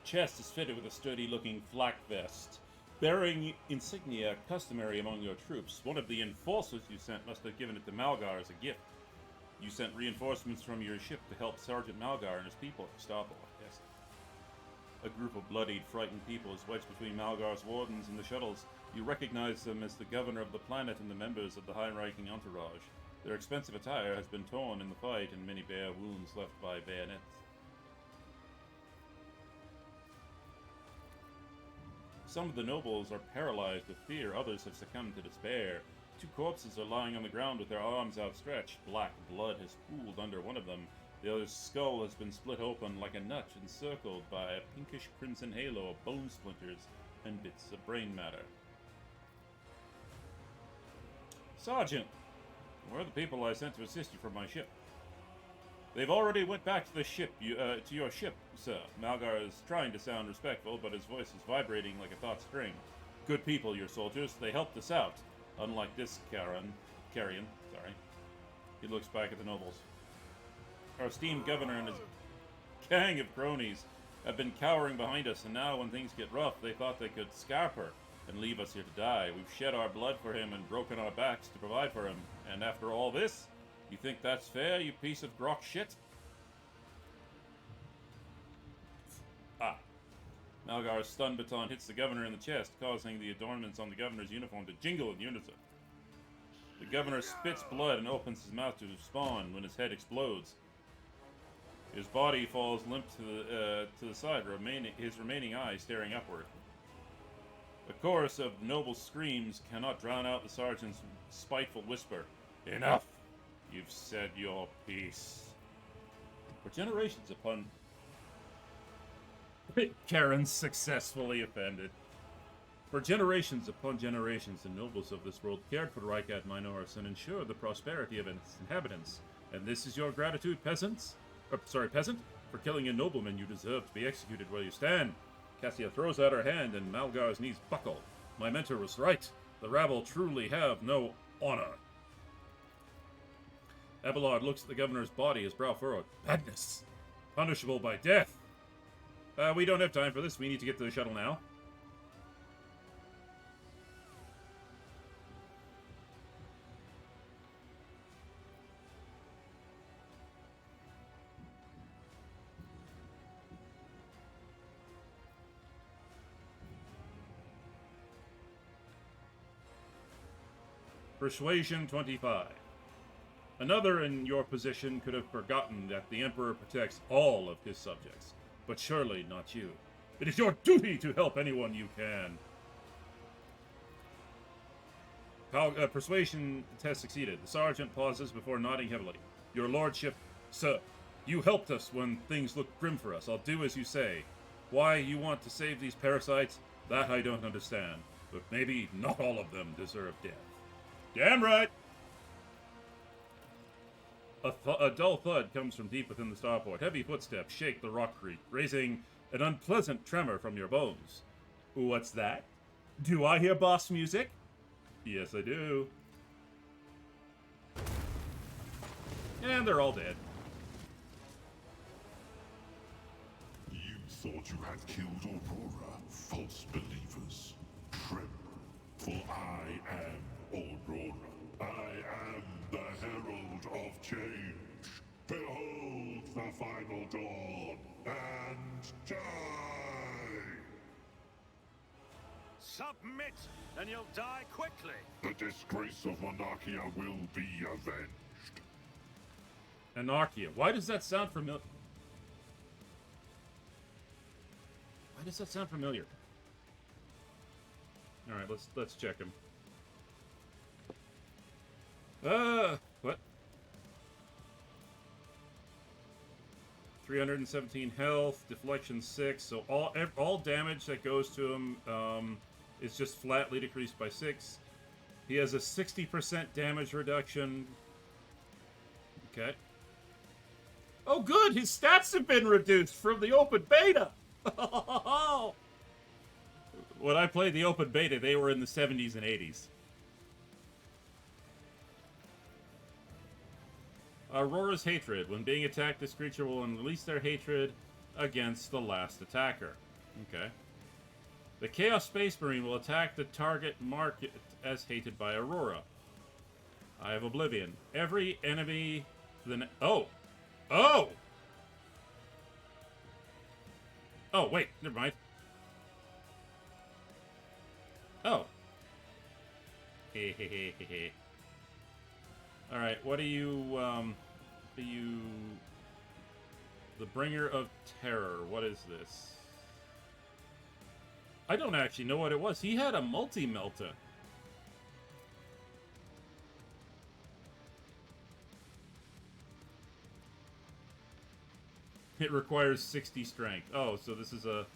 chest is fitted with a sturdy-looking flak vest, bearing insignia customary among your troops. One of the enforcers you sent must have given it to Malgar as a gift. You sent reinforcements from your ship to help Sergeant Malgar and his people at Starport. Yes. A group of bloodied, frightened people is wedged between Malgar's wardens and the shuttles. You recognize them as the governor of the planet and the members of the high-ranking entourage. Their expensive attire has been torn in the fight and many bare wounds left by bayonets. Some of the nobles are paralyzed with fear, others have succumbed to despair. Two corpses are lying on the ground with their arms outstretched. Black blood has pooled under one of them. The other's skull has been split open like a nut, encircled by a pinkish crimson halo of bone splinters and bits of brain matter. Sergeant, where are the people I sent to assist you from my ship? They've already went back to the ship, to your ship, sir. Malgar is trying to sound respectful, but his voice is vibrating like a taut string. Good people, your soldiers. They helped us out. Unlike this Carrion, sorry. He looks back at the nobles. Our esteemed governor and his gang of cronies have been cowering behind us, and now when things get rough, they thought they could scarp her and leave us here to die. We've shed our blood for him and broken our backs to provide for him. And after all this, you think that's fair, you piece of grok shit? Ah. Malgar's stun baton hits the governor in the chest, causing the adornments on the governor's uniform to jingle in unison. The governor spits blood and opens his mouth to spawn when his head explodes. His body falls limp to the side, his remaining eye staring upward. The chorus of noble screams cannot drown out the sergeant's spiteful whisper. Enough! You've said your piece. For generations upon... Karen's successfully offended. For generations upon generations, the nobles of this world cared for Rykat Minoris and ensured the prosperity of its inhabitants. And this is your gratitude, peasants? Peasant? For killing a nobleman, you deserve to be executed where you stand. Cassia throws out her hand, and Malgar's knees buckle. My mentor was right. The rabble truly have no honor. Abelard looks at the governor's body, his brow furrowed. Madness! Punishable by death! We don't have time for this. We need to get to the shuttle now. Persuasion 25. Another in your position could have forgotten that the Emperor protects all of his subjects, but surely not you. It is your duty to help anyone you can. Persuasion test succeeded. The sergeant pauses before nodding heavily. Your lordship, sir, you helped us when things looked grim for us. I'll do as you say. Why you want to save these parasites, that I don't understand. But maybe not all of them deserve death. Damn right! A dull thud comes from deep within the starport. Heavy footsteps shake the rockcrete, raising an unpleasant tremor from your bones. What's that? Do I hear boss music? Yes, I do. And they're all dead. You thought you had killed Aurora, false believers. Tremble, for I am Aurora. I am the herald of change. Behold the final dawn, and die! Submit, and you'll die quickly. The disgrace of Monarchia will be avenged. Anarchia. Why does that sound familiar? Why does that sound familiar? All right, let's check him. What? 317 health, deflection 6. So all damage that goes to him is just flatly decreased by 6. He has a 60% damage reduction. Okay. Oh, good! His stats have been reduced from the open beta! When I played the open beta, they were in the 70s and 80s. Aurora's hatred. When being attacked, this creature will unleash their hatred against the last attacker. Okay. The Chaos Space Marine will attack the target marked as hated by Aurora. I have Oblivion. Every enemy... Oh! Oh! Oh, wait. Never mind. Oh. Hehehehe. Alright, what are you, The Bringer of Terror. What is this? I don't actually know what it was. He had a multi-melta. It requires 60 strength. Oh, so this is a...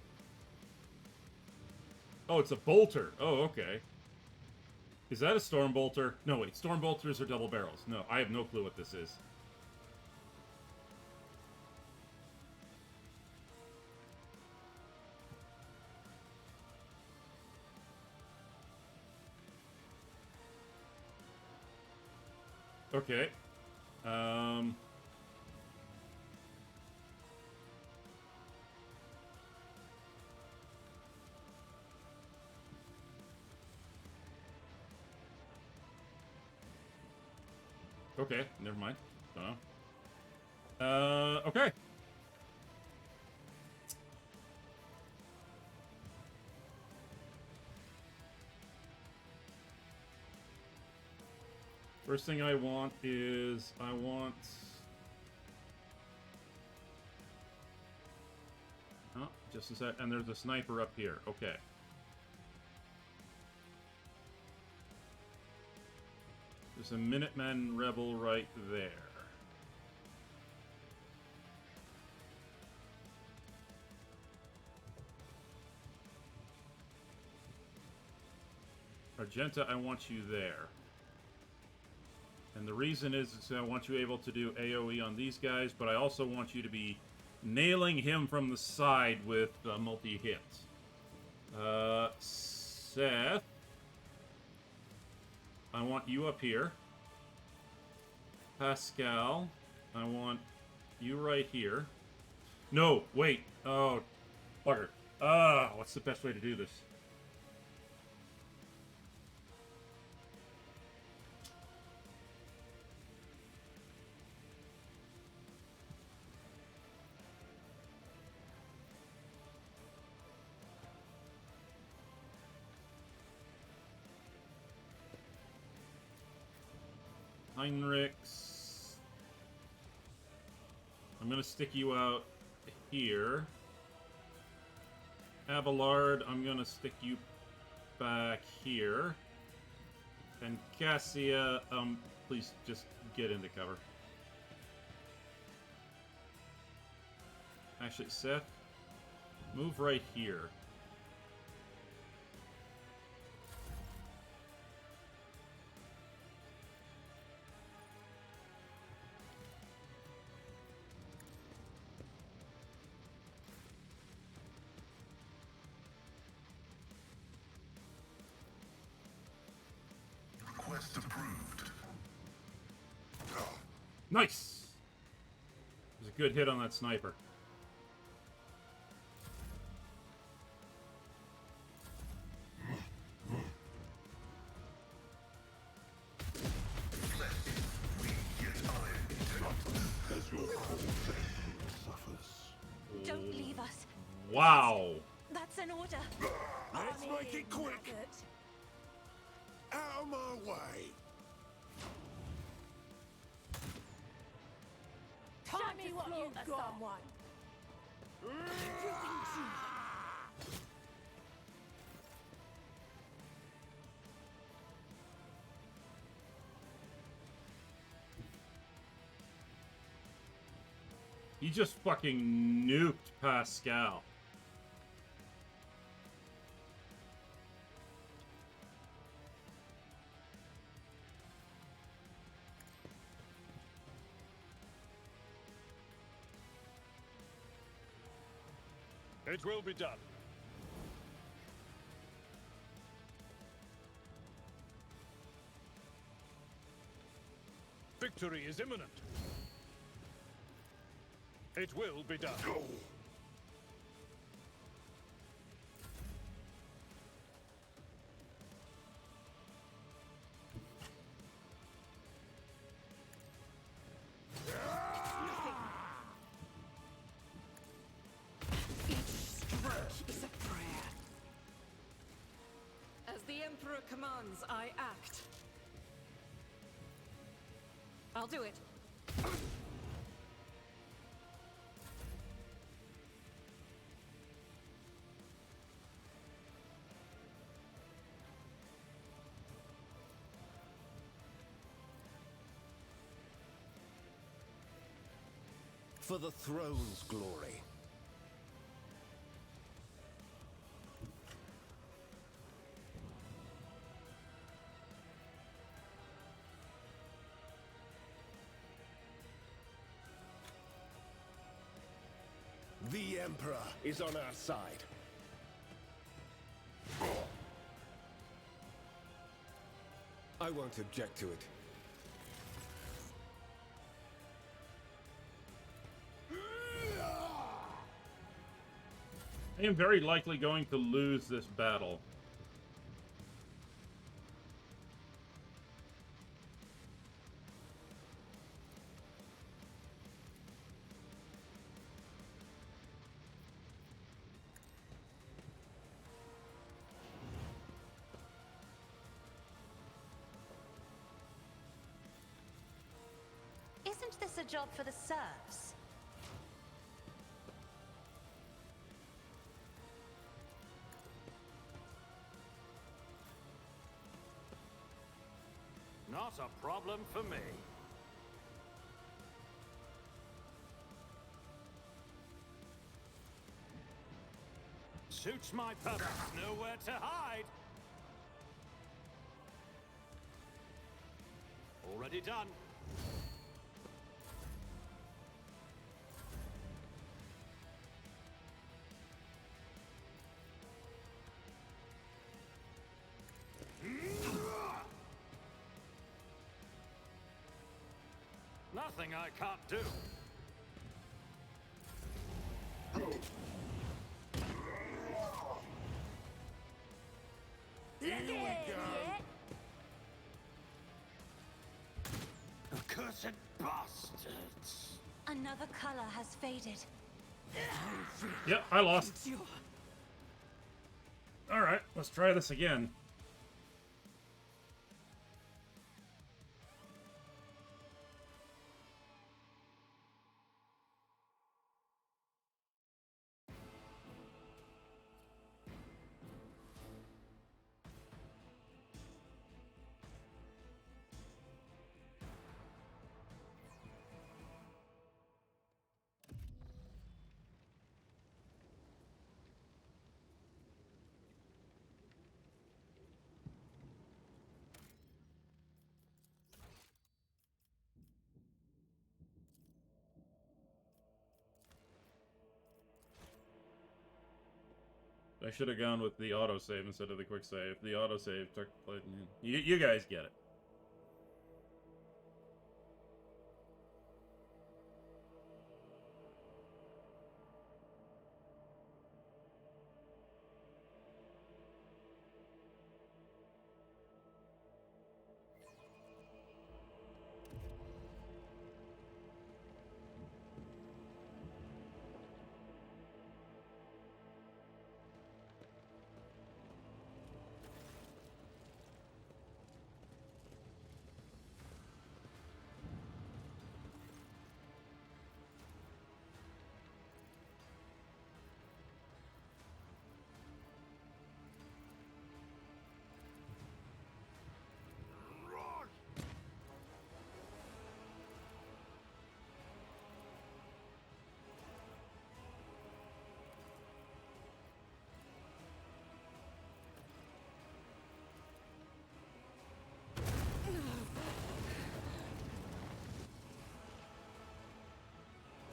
Oh, it's a bolter. Oh, okay. Is that a storm bolter? No, wait. Storm bolters are double barrels. No, I have no clue what this is. Okay. Okay, never mind. Don't know. Okay. First thing I want is I want. Oh, just a sec. And there's a sniper up here. Okay. There's a Minuteman rebel right there. Argenta, I want you there. And the reason is I want you able to do AoE on these guys, but I also want you to be nailing him from the side with multi-hits. Seth, I want you up here. Pascal, I want you right here. No, wait. Oh, bugger. What's the best way to do this? Heinrichs. I'm gonna stick you out here. Abelard, I'm gonna stick you back here. And Cassia, please just get into cover. Actually, Seth, move right here. Request approved. Nice! It was a good hit on that sniper. Don't leave us. Wow! That's an order. Let's make it quick. Out of my way. Show me what you've got. Someone. He just fucking nuked Pascal. It will be done. Victory is imminent. It will be done. Is a prayer. As the Emperor commands, I act. I'll do it. For the throne's glory. The Emperor is on our side. I won't object to it. I am very likely going to lose this battle. Isn't this a job for the serfs? Not a problem for me. Suits my purpose. Nowhere to hide. Already done. Nothing I can't do. Here we go. Accursed bastards. Another color has faded. Yep, I lost. Alright, let's try this again. I should have gone with the autosave instead of the quick save. The autosave took place. You guys get it.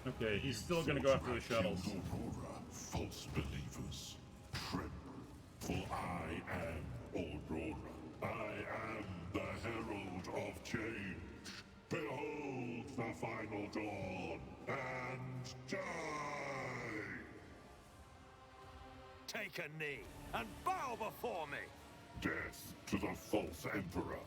Okay, he's still gonna go after the shuttles. Aurora, false believers, tremble, for I am Aurora. I am the herald of change. Behold the final dawn, and die! Take a knee and bow before me. Death to the false emperor.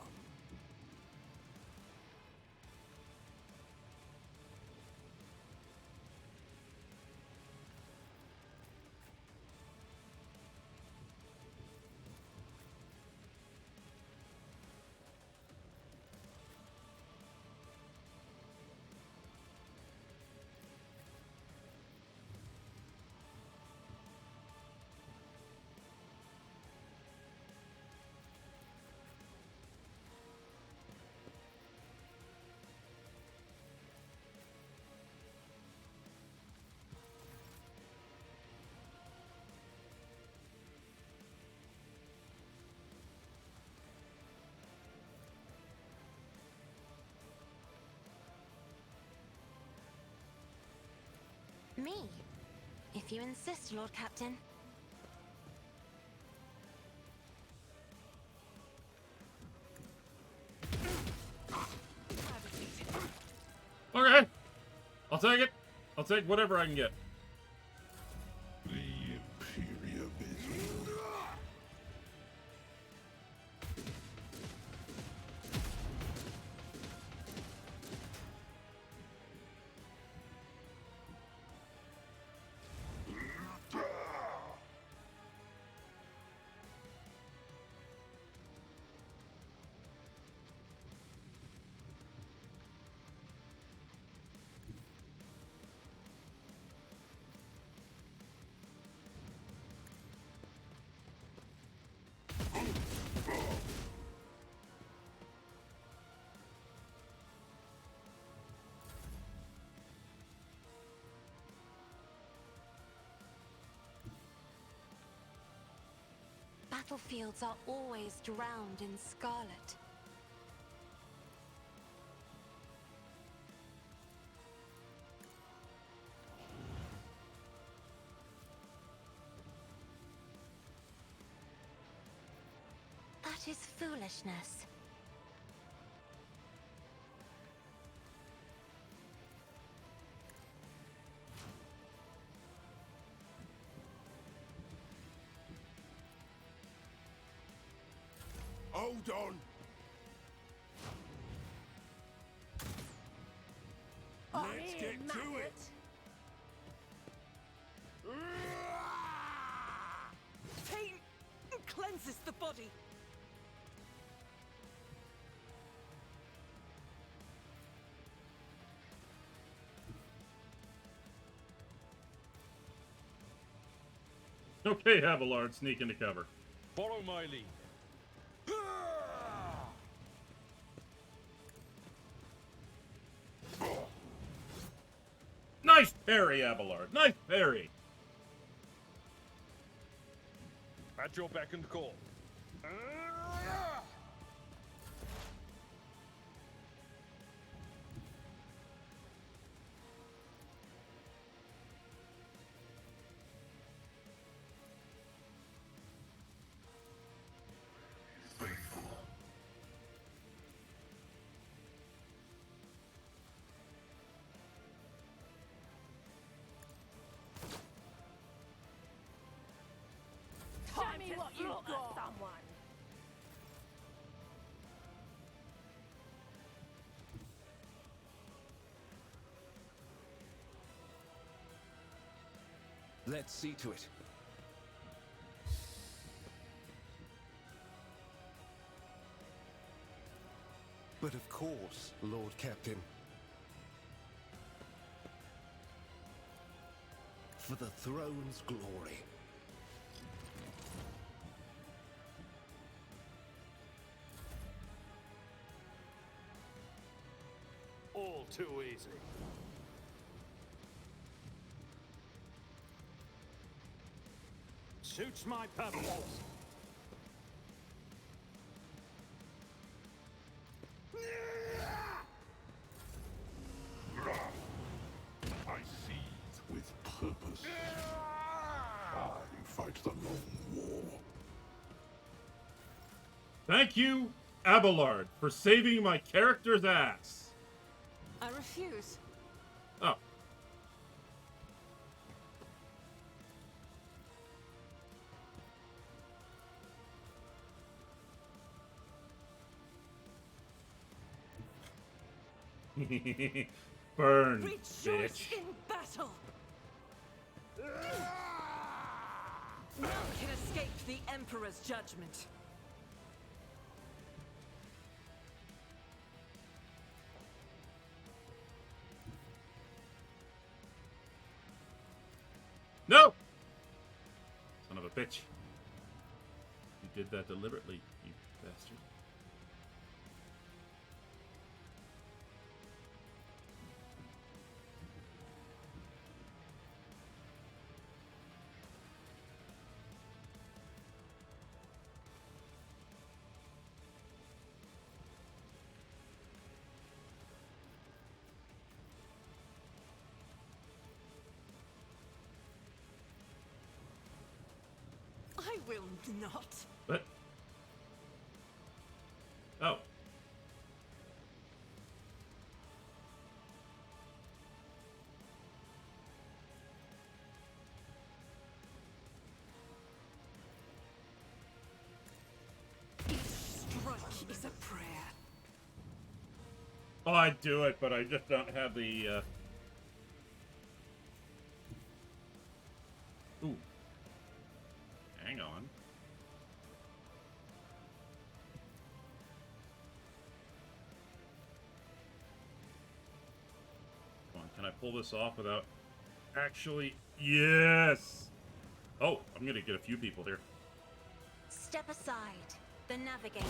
Me, if you insist, Lord Captain. Okay, I'll take it. I'll take whatever I can get. The battlefields are always drowned in scarlet. That is foolishness. Hold on! Let's get to it! Pain cleanses the body. Okay, Abelard, sneak into cover. Follow my lead. Nice parry, Abelard. Nice parry. At your beck and call. Faithful. Show me what you've got. Someone. Let's see to it. But of course, Lord Captain. For the throne's glory. All too easy. Suits my purpose. I seize with purpose. I fight the long war. Thank you, Abelard, for saving my character's ass. I refuse. Oh. Burn, Rejoice bitch. in battle. None can escape the Emperor's judgment. No! Son of a bitch. You did that deliberately, you bastard. I will not. What? Oh. Each strike is a prayer. Oh, I'd do it, but I just don't have the, Ooh. Hang on. Come on, can I pull this off without actually... Yes! Oh, I'm gonna get a few people here. Step aside. The navigator.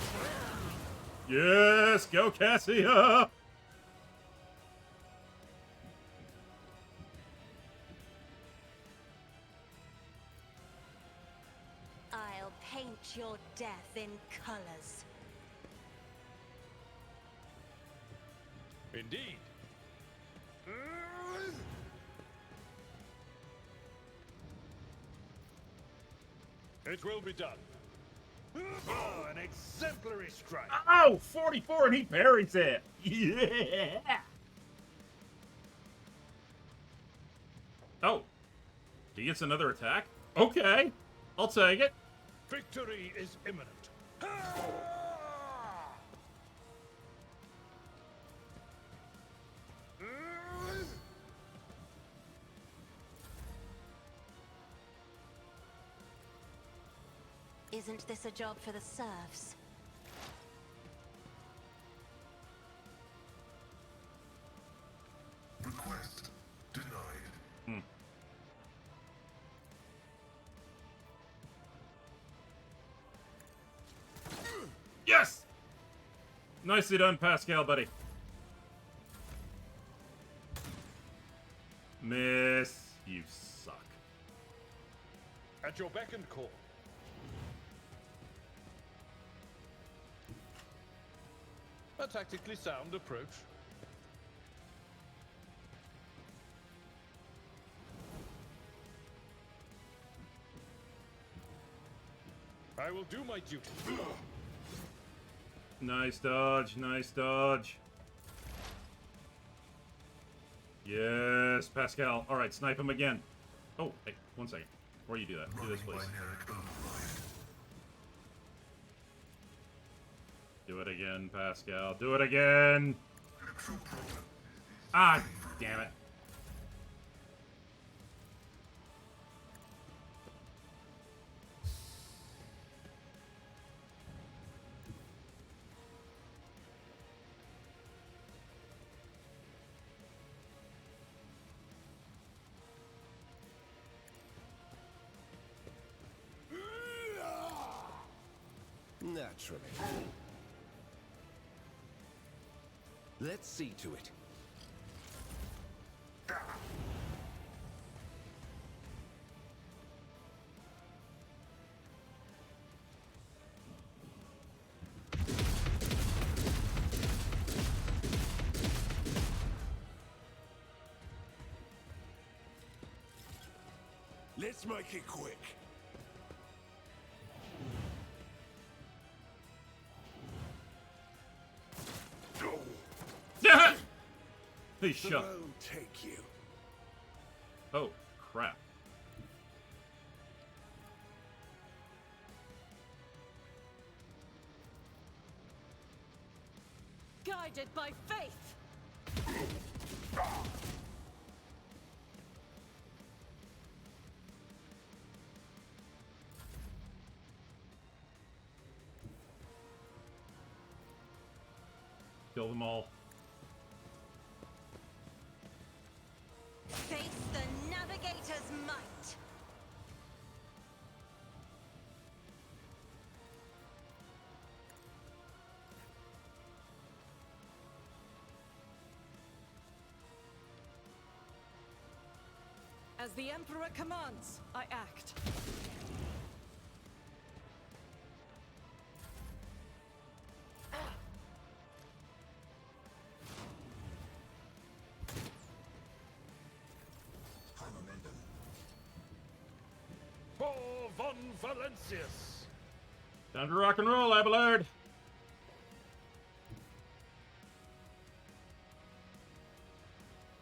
Yes! Go, Cassia! I'll paint your death in colors. Indeed. It will be done. Oh, an exemplary strike. Oh, 44 and he parries it. Yeah. Oh, he gets another attack? Okay, I'll take it. Victory is imminent. Isn't this a job for the serfs? Request denied. Yes! Nicely done, Pascal, buddy. Miss, you suck. At your beck and call. A tactically sound approach. I will do my duty. Nice dodge, nice dodge. Yes, Pascal. All right, snipe him again. Oh, hey, 1 second. Before you do that, do this, please. Do it again, Pascal. Do it again. Ah, damn it. Naturally. Let's see to it. Let's make it quick. Please shut. Throne take you. Oh, crap. Guided by faith! Kill them all. Face the Navigator's might. As the Emperor commands, I act. For von Valentius. Time to rock and roll, Abelard.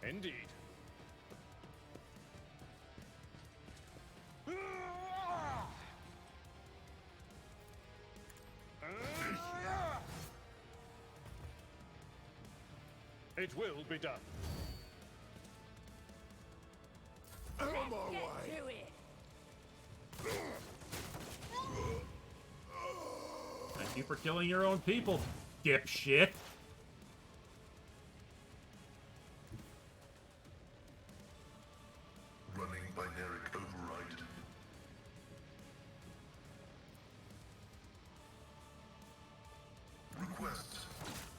Indeed. It will be done. On my way. Thank you for killing your own people, dipshit. Running binaric override. Request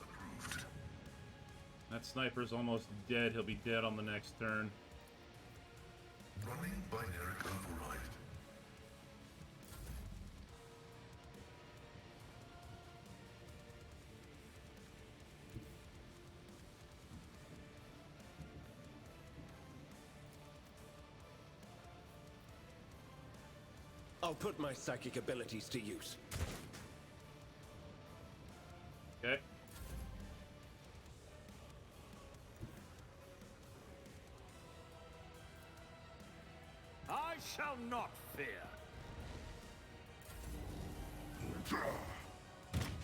approved. That sniper's almost dead. He'll be dead on the next turn. Running binaric override. I'll put my psychic abilities to use. Okay. I shall not fear.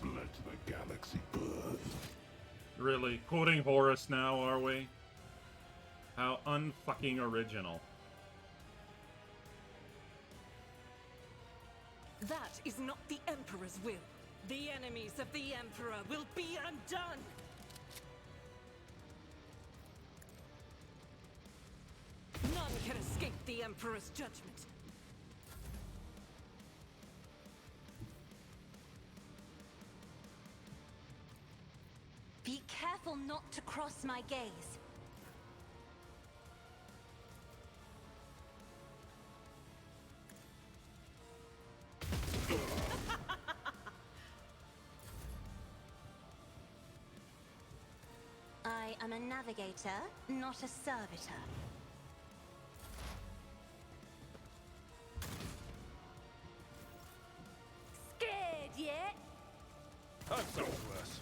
Let the galaxy burn. Really? Quoting Horus now, are we? How unfucking original. That is not the Emperor's will. The enemies of the Emperor will be undone! None can escape the Emperor's judgment. Be careful not to cross my gaze. I am a navigator, not a servitor. Scared yet? That sounds worse.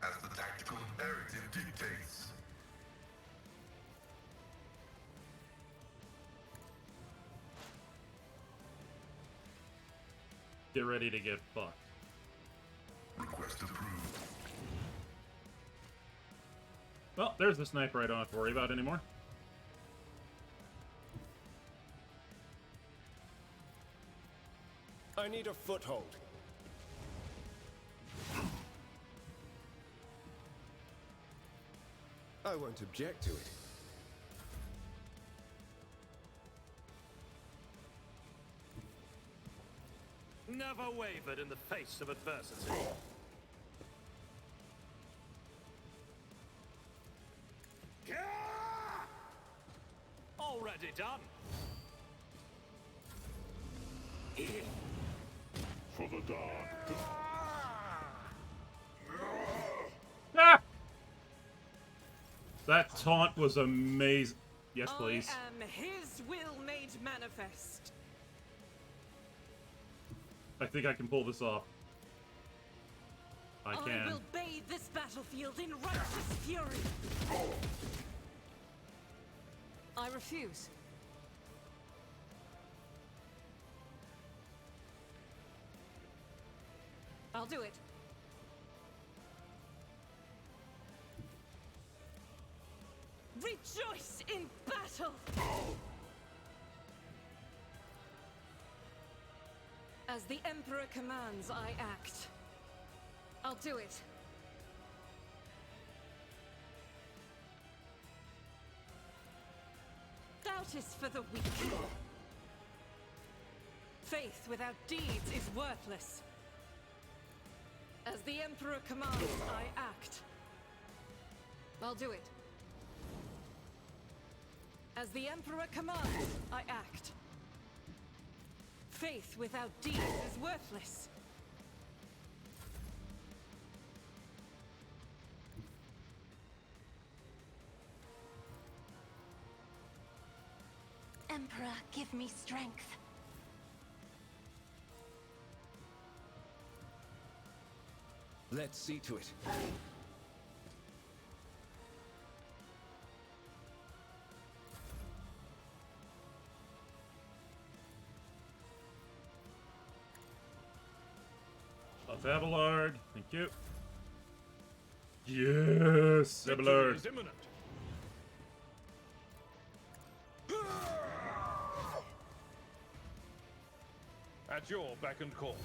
As the tactical imperative dictates. Get ready to get fucked. Request approved. Well, there's the sniper I don't have to worry about anymore. I need a foothold. I won't object to it. Never wavered in the face of adversity. Already done. For the dark. Ah! That taunt was amazing. Yes, please. I am his will made manifest. I think I can pull this off. I I can. will bathe this battlefield in righteous fury. I refuse. I'll do it. Rejoice in battle! As the Emperor commands, I act. I'll do it. Doubt is for the weak. Faith without deeds is worthless. As the Emperor commands, I act. I'll do it. As the Emperor commands, I act. Faith without deeds is worthless. Emperor, give me strength. Let's see to it. Of Abelard, thank you. Yes, Abelard. Victory is imminent. At your beck and call.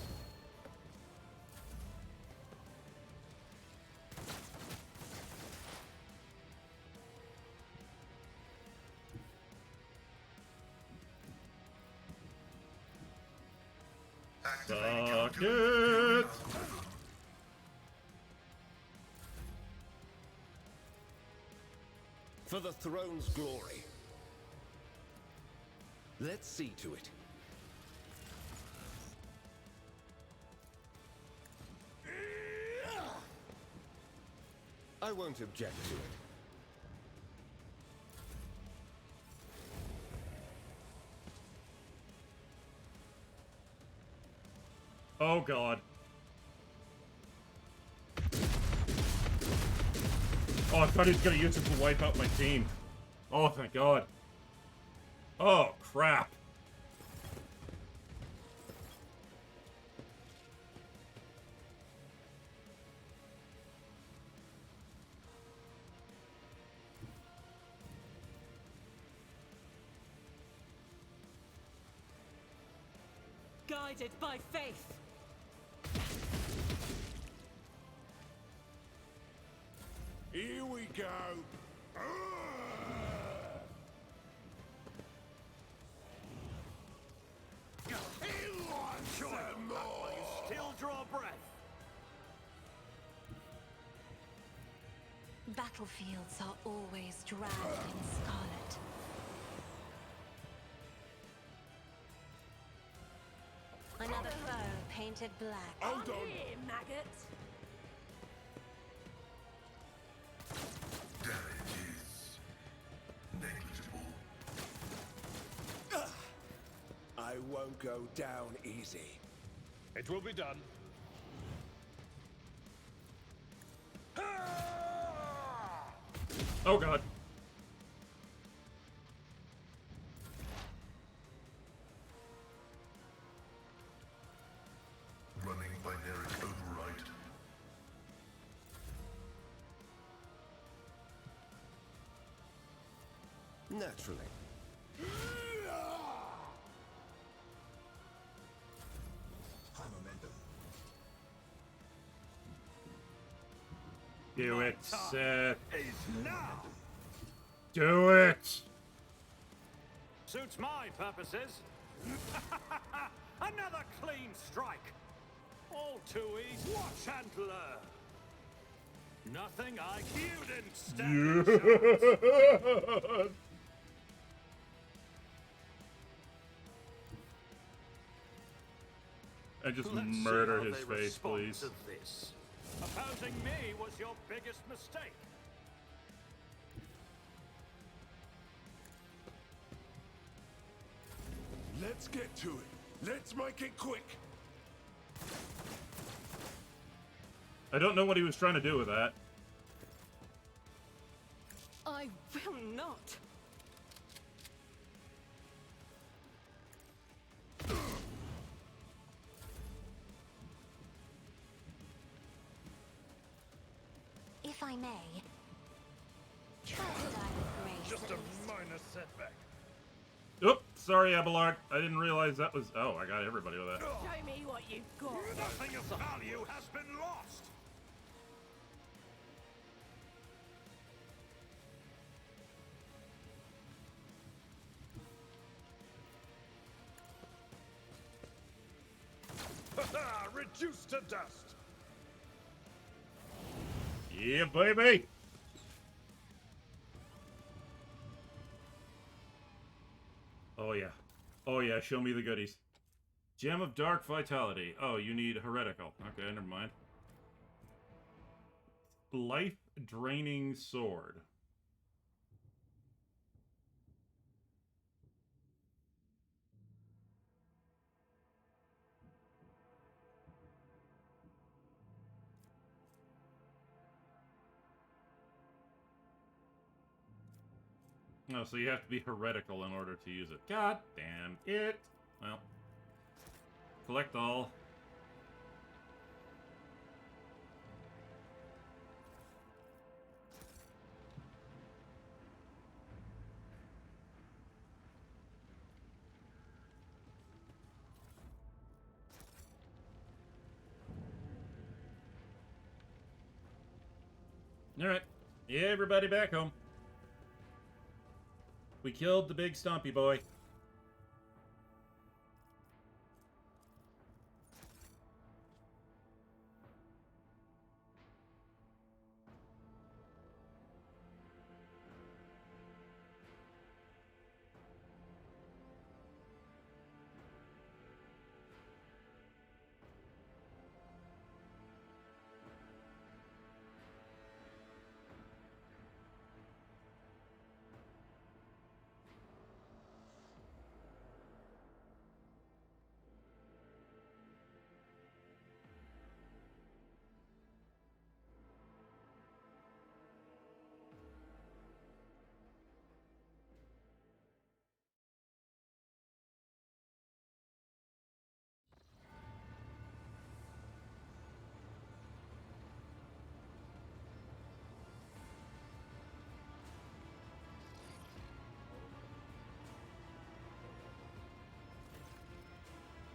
Suck it! For the throne's glory. Let's see to it. I won't object to it. Oh god. Oh, I thought he was gonna use it to wipe out my team. Oh, thank god. Oh, crap. Guided by faith. Here we go. Enjoy them while you still draw breath. Battlefields are always drowned in scarlet. Another foe painted black. Hold on. Here, maggot. Damage is negligible. I won't go down easy. It will be done. Oh god. Running binary override. Naturally. High momentum. Do it, Seth. Is now. Do it! Suits my purposes. Another clean strike. All too easy. Watch and learn. Nothing you didn't stand a chance. And just Let's see murder how his they face, respond please. to this. Opposing me was your biggest mistake. Let's get to it. Let's make it quick. I don't know what he was trying to do with that. I will not. If I may, try to die with grace. Just at a least. minor setback. Oop, sorry, Abelard. I didn't realize that was... Oh, I got everybody with that. Show me what you've got. Nothing of value has been lost. Reduced to dust. Yeah, baby! Oh, yeah. Oh, yeah, show me the goodies. Gem of Dark Vitality. Oh, you need Heretical. Okay, never mind. Life-draining Sword. Oh, so you have to be heretical in order to use it. God damn it! Well, collect all. Alright. Yeah, everybody back home. We killed the big stompy boy.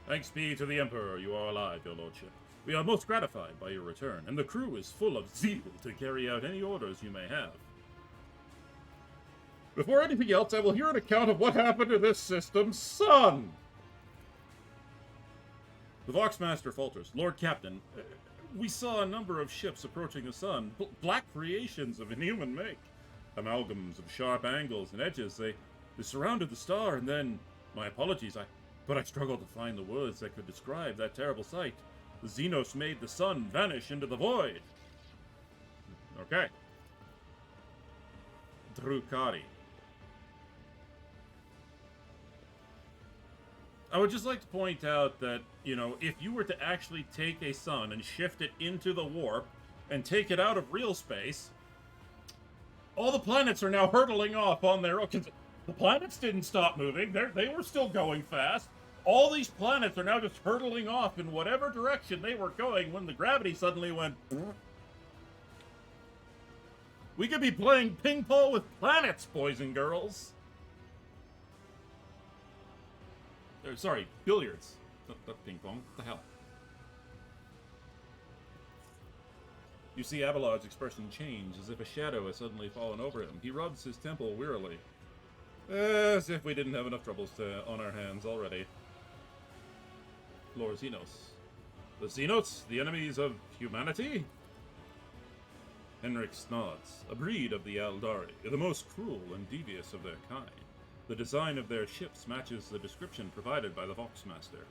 Thanks be to the Emperor, you are alive, your lordship. We are most gratified by your return, and the crew is full of zeal to carry out any orders you may have. Before anything else, I will hear an account of what happened to this system's son. The Voxmaster falters. Lord Captain, we saw a number of ships approaching the sun, black creations of inhuman make. Amalgams of sharp angles and edges. They surrounded the star, and then... My apologies, but I struggled to find the words that could describe that terrible sight. The Xenos made the sun vanish into the void. Okay. Drukari. I would just like to point out that, you know, if you were to actually take a sun and shift it into the warp and take it out of real space, all the planets are now hurtling off on their own. The planets didn't stop moving. They were still going fast. All these planets are now just hurtling off in whatever direction they were going when the gravity suddenly went... We could be playing ping pong with planets, boys and girls. Sorry, billiards. Not ping pong. What the hell? You see Abelard's expression change, as if a shadow has suddenly fallen over him. He rubs his temple wearily. As if we didn't have enough troubles on our hands already. Lord Xenos. The Xenots, the enemies of humanity? Henrik nods. A breed of the Aldari, the most cruel and devious of their kind. The design of their ships matches the description provided by the Voxmaster.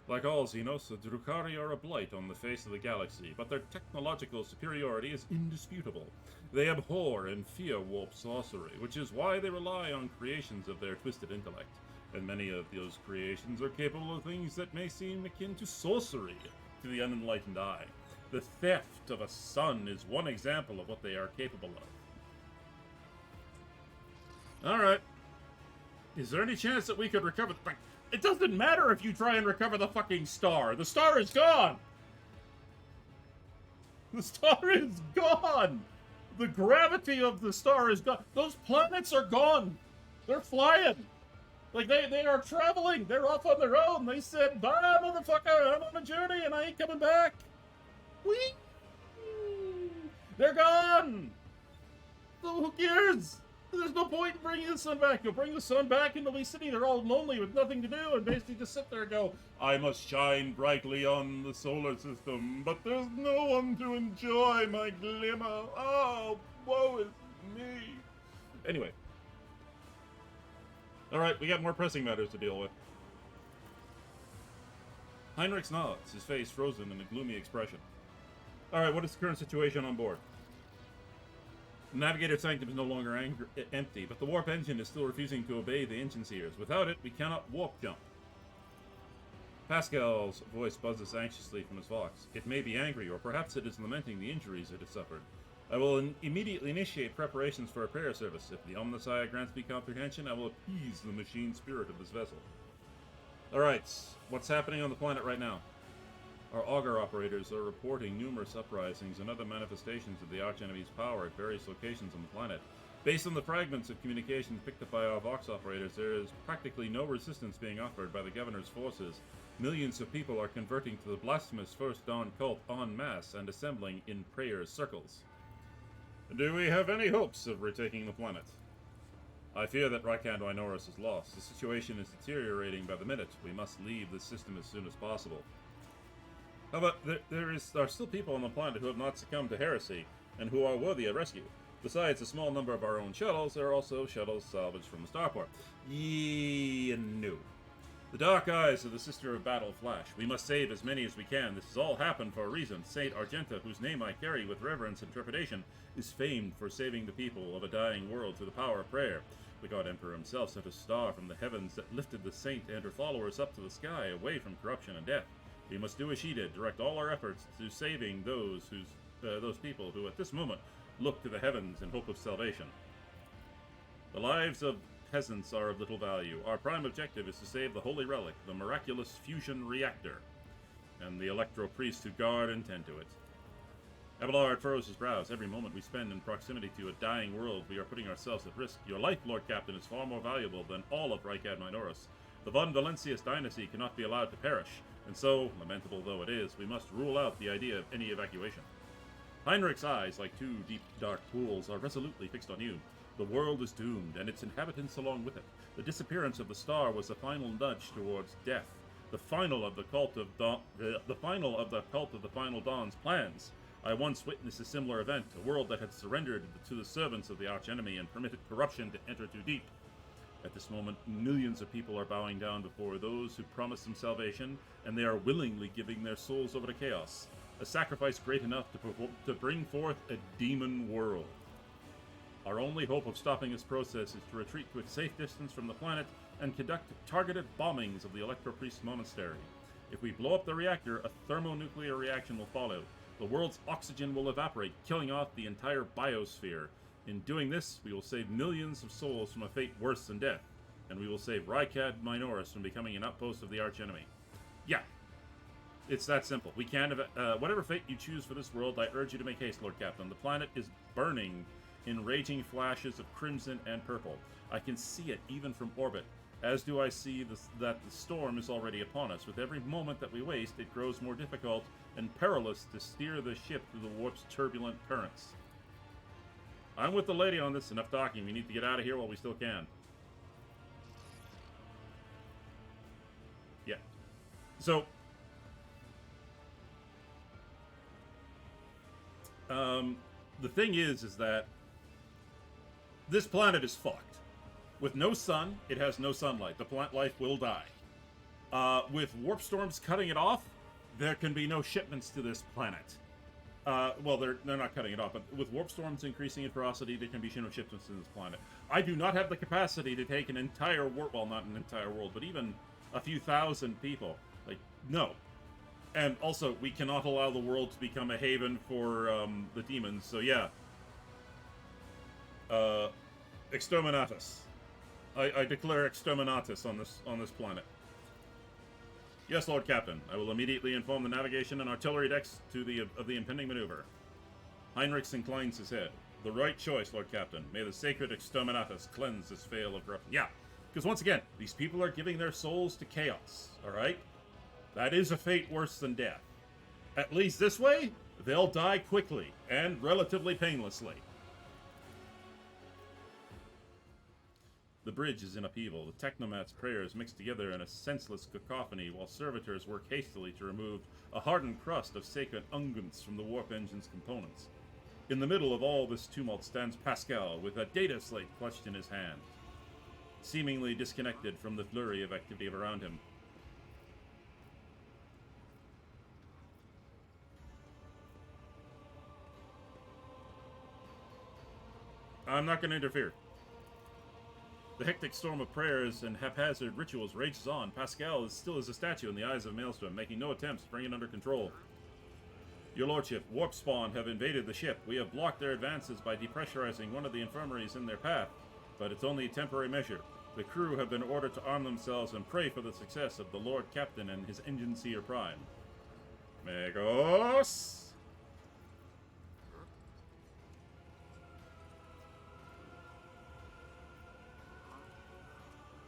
Like all Xenos, the Drukari are a blight on the face of the galaxy, but their technological superiority is indisputable. They abhor and fear warp sorcery, which is why they rely on creations of their twisted intellect. And many of those creations are capable of things that may seem akin to sorcery to the unenlightened eye. The theft of a sun is one example of what they are capable of. Alright. Is there any chance that we could recover the... It doesn't matter if you try and recover the fucking star. The star is gone! The star is gone! The gravity of the star is gone. Those planets are gone! They're flying! Like, they are traveling! They're off on their own! They said, bye, motherfucker! I'm on a journey and I ain't coming back! Whee! They're gone! So who cares? There's no point in bringing the sun back. You'll bring the sun back into the city. They're all lonely with nothing to do and basically just sit there and go, I must shine brightly on the solar system, but there's no one to enjoy my glimmer. Oh, woe is me. Anyway. Alright, we got more pressing matters to deal with. Heinrich nods, his face frozen in a gloomy expression. Alright, what is the current situation on board? The Navigator's Sanctum is no longer empty, but the warp engine is still refusing to obey the engine seers. Without it, we cannot warp jump. Pascal's voice buzzes anxiously from his vox. It may be angry, or perhaps it is lamenting the injuries it has suffered. I will immediately initiate preparations for repair service. If the Omnissiah grants me comprehension, I will appease the machine spirit of this vessel. Alright, what's happening on the planet right now? Our auger operators are reporting numerous uprisings and other manifestations of the archenemy's power at various locations on the planet. Based on the fragments of communications picked up by our Vox operators, there is practically no resistance being offered by the Governor's forces. Millions of people are converting to the blasphemous First Dawn cult en masse and assembling in prayer circles. Do we have any hopes of retaking the planet? I fear that Rykand Winoris is lost. The situation is deteriorating by the minute. We must leave the system as soon as possible. However, there are still people on the planet who have not succumbed to heresy, and who are worthy of rescue. Besides a small number of our own shuttles, there are also shuttles salvaged from the starport. No. The dark eyes of the Sister of Battle flash. We must save as many as we can. This has all happened for a reason. Saint Argenta, whose name I carry with reverence and trepidation, is famed for saving the people of a dying world through the power of prayer. The God Emperor himself sent a star from the heavens that lifted the saint and her followers up to the sky, away from corruption and death. We must do as she did, direct all our efforts to saving those people who at this moment look to the heavens in hope of salvation. The lives of peasants are of little value. Our prime objective is to save the holy relic, the miraculous fusion reactor, and the electro-priests who guard and tend to it. Abelard furrows his brows. Every moment we spend in proximity to a dying world, we are putting ourselves at risk. Your life, Lord Captain, is far more valuable than all of Rykad Minoris. The von Valencius dynasty cannot be allowed to perish, and so, lamentable though it is, we must rule out the idea of any evacuation. Heinrich's eyes, like two deep, dark pools, are resolutely fixed on you. The world is doomed, and its inhabitants along with it. The disappearance of the star was the final nudge towards death, the final of the cult of the Final Dawn's plans. I once witnessed a similar event, a world that had surrendered to the servants of the archenemy and permitted corruption to enter too deep. At this moment, millions of people are bowing down before those who promised them salvation, and they are willingly giving their souls over to chaos. A sacrifice great enough to bring forth a demon world. Our only hope of stopping this process is to retreat to a safe distance from the planet and conduct targeted bombings of the Electro-Priest Monastery. If we blow up the reactor, a thermonuclear reaction will follow. The world's oxygen will evaporate, killing off the entire biosphere. In doing this, we will save millions of souls from a fate worse than death, and we will save Rykad Minoris from becoming an outpost of the archenemy. Yeah, it's that simple. We can, whatever fate you choose for this world, I urge you to make haste, Lord Captain. The planet is burning in raging flashes of crimson and purple. I can see it even from orbit, as do I see that the storm is already upon us. With every moment that we waste, it grows more difficult and perilous to steer the ship through the warp's turbulent currents. I'm with the lady on this. Enough talking. We need to get out of here while we still can. Yeah. So, the thing is that this planet is fucked. With no sun, it has no sunlight. The plant life will die. With warp storms cutting it off, there can be no shipments to this planet. Well, they're not cutting it off, but with warp storms increasing in ferocity, there can be no shipments to this planet. I do not have the capacity to take an entire world, well, not an entire world, but even a few thousand people. Like, no. And also, we cannot allow the world to become a haven for the demons. So yeah, exterminatus. I declare exterminatus on this planet. Yes, Lord Captain. I will immediately inform the navigation and artillery decks of the impending maneuver. Heinrich inclines his head. The right choice, Lord Captain. May the sacred exterminatus cleanse this veil of corruption. Yeah, because once again, these people are giving their souls to chaos. All right. That is a fate worse than death. At least this way, they'll die quickly and relatively painlessly. The bridge is in upheaval. The technomat's prayers mix together in a senseless cacophony while servitors work hastily to remove a hardened crust of sacred unguents from the warp engine's components. In the middle of all this tumult stands Pascal with a data slate clutched in his hand, seemingly disconnected from the flurry of activity around him. I'm not going to interfere. The hectic storm of prayers and haphazard rituals rages on. Pascal is still as a statue in the eyes of Maelstrom, making no attempts to bring it under control. Your Lordship, Warp Spawn have invaded the ship. We have blocked their advances by depressurizing one of the infirmaries in their path, but it's only a temporary measure. The crew have been ordered to arm themselves and pray for the success of the Lord Captain and his engine seer prime. Megos!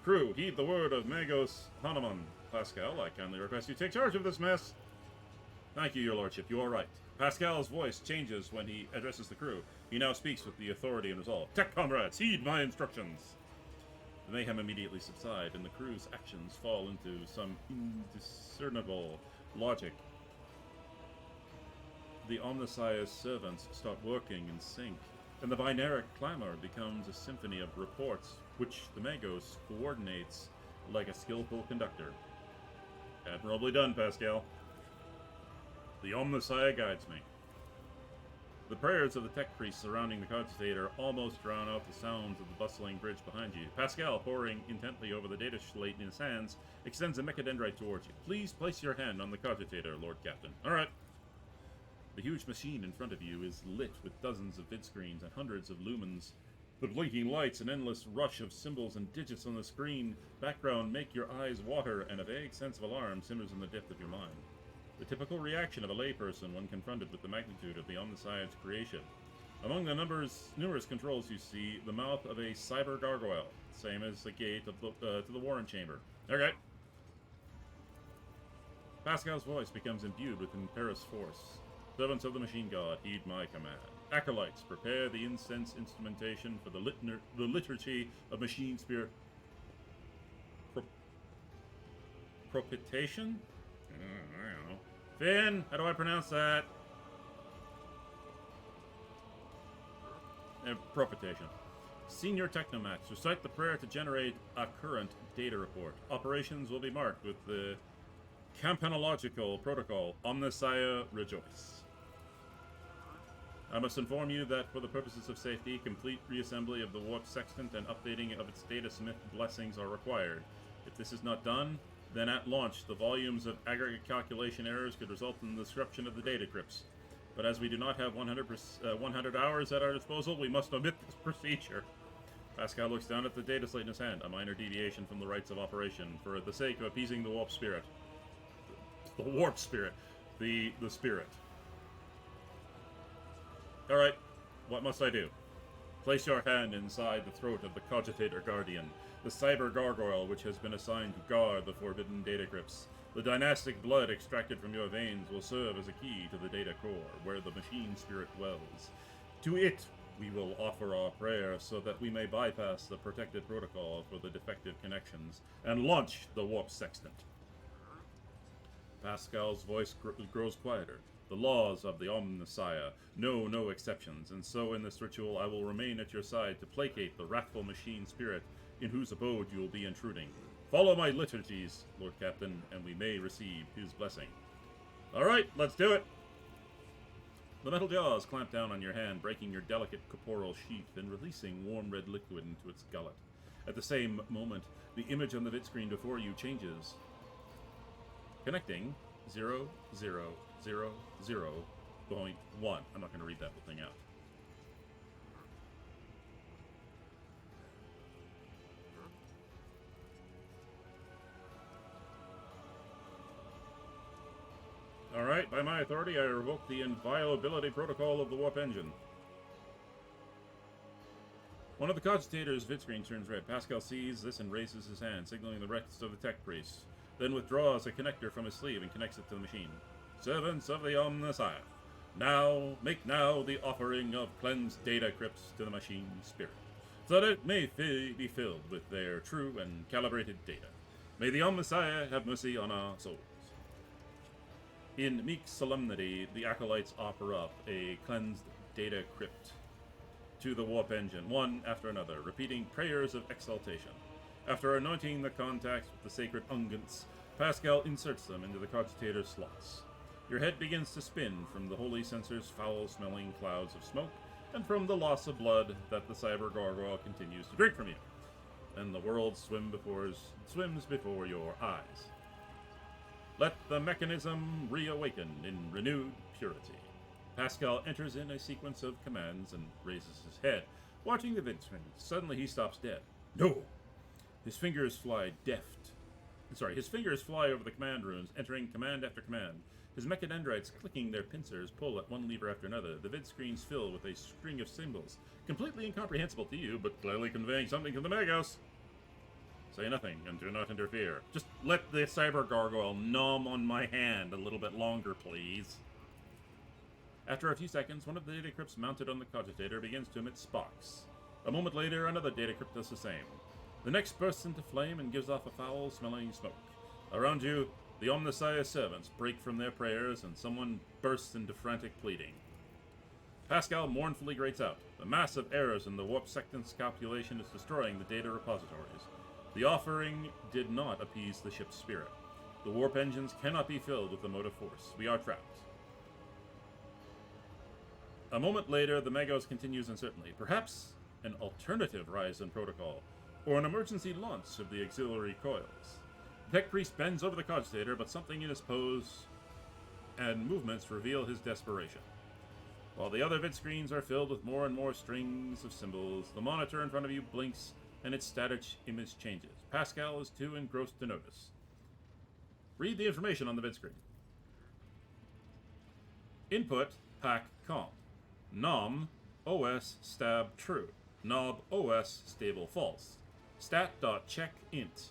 Crew, heed the word of Magos Hanuman. Pascal, I kindly request you take charge of this mess. Thank you, Your Lordship. You are right. Pascal's voice changes when he addresses the crew. He now speaks with the authority and resolve. Tech comrades, heed my instructions. The mayhem immediately subside, and the crew's actions fall into some indiscernible logic. The Omnissiah's servants start working in sync, and the binaric clamor becomes a symphony of reports, which the Magos coordinates like a skillful conductor. Admirably done, Pascal. The Omnissiah guides me. The prayers of the tech priests surrounding the cogitator almost drown out the sounds of the bustling bridge behind you. Pascal, poring intently over the data slate in his hands, extends a mechadendrite towards you. Please place your hand on the cogitator, Lord Captain. All right. The huge machine in front of you is lit with dozens of vid screens and hundreds of lumens. The blinking lights and endless rush of symbols and digits on the screen background make your eyes water, and a vague sense of alarm simmers in the depth of your mind. The typical reaction of a layperson when confronted with the magnitude of the Omnissiah's creation. Among the numerous controls you see the mouth of a cyber gargoyle, same as the gate of to the Warren Chamber, Okay. Pascal's voice becomes imbued with imperious force. Servants of the machine god, heed my command. Acolytes, prepare the incense instrumentation for the liturgy of machine spirit propitiation? I don't know. Finn, how do I pronounce that? Propitiation. Senior Technomax, recite the prayer to generate a current data report. Operations will be marked with the Campanological Protocol, Omnissiah Rejoice. I must inform you that for the purposes of safety, complete reassembly of the warp sextant and updating of its data smith blessings are required. If this is not done, then at launch, the volumes of aggregate calculation errors could result in the disruption of the data crypts. But as we do not have 100 hours at our disposal, we must omit this procedure. Pascal looks down at the data slate in his hand, a minor deviation from the rites of operation, for the sake of appeasing the warp spirit. The warp spirit. The spirit. Alright, what must I do? Place your hand inside the throat of the Cogitator Guardian, the cyber gargoyle which has been assigned to guard the forbidden data crypts. The dynastic blood extracted from your veins will serve as a key to the data core, where the machine spirit dwells. To it, we will offer our prayer so that we may bypass the protected protocol for the defective connections and launch the warp sextant. Pascal's voice grows quieter. The laws of the Omnissiah know no exceptions, and so in this ritual I will remain at your side to placate the wrathful machine spirit in whose abode you will be intruding. Follow my liturgies, Lord Captain, and we may receive his blessing. Alright, let's do it! The metal jaws clamp down on your hand, breaking your delicate corporeal sheath and releasing warm red liquid into its gullet. At the same moment, the image on the vidscreen before you changes. Connecting 0, 0, 0, 0.1. I'm not going to read that whole thing out. Alright, by my authority, I revoke the inviolability protocol of the warp engine. One of the cogitators' vidscreen turns red. Pascal sees this and raises his hand, signaling the rest of the tech priest, then withdraws a connector from his sleeve and connects it to the machine. Servants of the Omnissiah, make now the offering of cleansed data crypts to the machine spirit, so that it may be filled with their true and calibrated data. May the Omnissiah have mercy on our souls. In meek solemnity, the acolytes offer up a cleansed data crypt to the warp engine, one after another, repeating prayers of exaltation. After anointing the contacts with the sacred unguents, Pascal inserts them into the cogitator's slots. Your head begins to spin from the holy censer's foul-smelling clouds of smoke, and from the loss of blood that the cyber gargoyle continues to drink from you. And the world swims before your eyes. Let the mechanism reawaken in renewed purity. Pascal enters in a sequence of commands and raises his head, watching the vidscreen. Suddenly he stops dead. No! His fingers fly over the command runes, entering command after command. His mechadendrites clicking their pincers pull at one lever after another. The vidscreens fill with a string of symbols, completely incomprehensible to you, but clearly conveying something to the Magos. Say nothing and do not interfere. Just let the cyber gargoyle nom on my hand a little bit longer, please. After a few seconds, one of the data crypts mounted on the cogitator begins to emit sparks. A moment later, another data crypt does the same. The next bursts into flame and gives off a foul-smelling smoke. Around you, the Omnissiah servants break from their prayers, and someone bursts into frantic pleading. Pascal mournfully grates out. The massive errors in the warp sextant's calculation is destroying the data repositories. The offering did not appease the ship's spirit. The warp engines cannot be filled with the motive force. We are trapped. A moment later, the Magos continues uncertainly. Perhaps an alternative Ryzen protocol, or an emergency launch of the auxiliary coils. The tech priest bends over the cogitator, but something in his pose and movements reveal his desperation. While the other vidscreens are filled with more and more strings of symbols, the monitor in front of you blinks and its static image changes. Pascal is too engrossed to notice. Read the information on the vidscreen. Input, pack, com. Nom, OS, stab, true. Knob, OS, stable, false. Stat.check, int.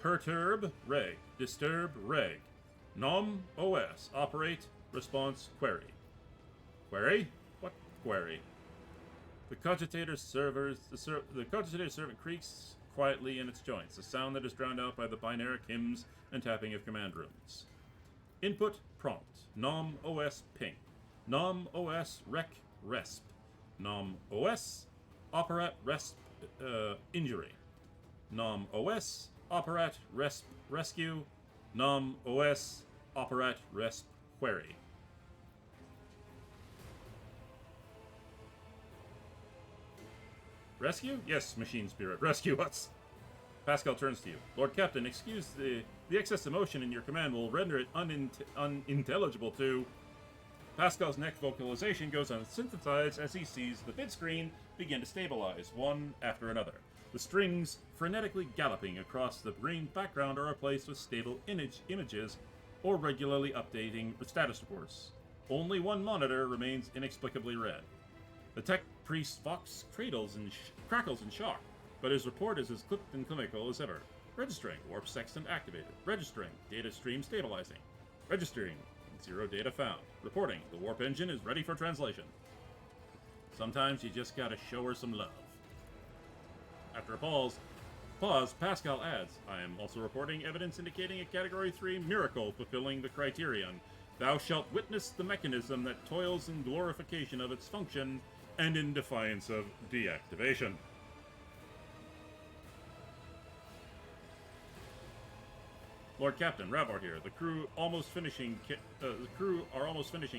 Perturb reg. Disturb reg. Nom OS. Operate response query. Query? What query? The cogitator servant creaks quietly in its joints, a sound that is drowned out by the binaric hymns and tapping of command rooms. Input prompt. Nom OS ping. Nom OS rec resp. Nom OS operat resp injury. Nom OS operat resp rescue. Nom OS operat resp query. Rescue? Yes, machine spirit, rescue us. Pascal turns to you. Lord Captain, excuse the excess emotion in your command will render it unintelligible to... Pascal's neck vocalization goes unsynthesized as he sees the vid screen begin to stabilize, one after another. The strings, frenetically galloping across the green background, are replaced with stable images or regularly updating status reports. Only one monitor remains inexplicably red. The tech priest Fox crackles in shock, but his report is as clipped and clinical as ever. Registering, warp sextant activated. Registering, data stream stabilizing. Registering, zero data found. Reporting, the warp engine is ready for translation. Sometimes you just gotta show her some love. After a pause, Pascal adds, I am also reporting evidence indicating a Category 3 miracle fulfilling the criterion. Thou shalt witness the mechanism that toils in glorification of its function and in defiance of deactivation. Lord Captain, Ravor here. The crew are almost finishing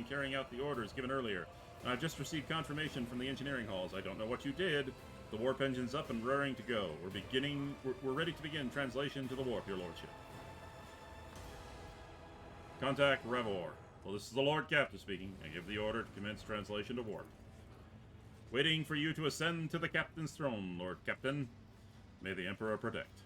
carrying out the orders given earlier. And I've just received confirmation from the engineering halls. I don't know what you did. The warp engine's up and raring to go. We're ready to begin translation to the warp, your lordship. Contact Ravor. Well, this is the Lord Captain speaking. I give the order to commence translation to warp. Waiting for you to ascend to the captain's throne, Lord Captain. May the Emperor protect.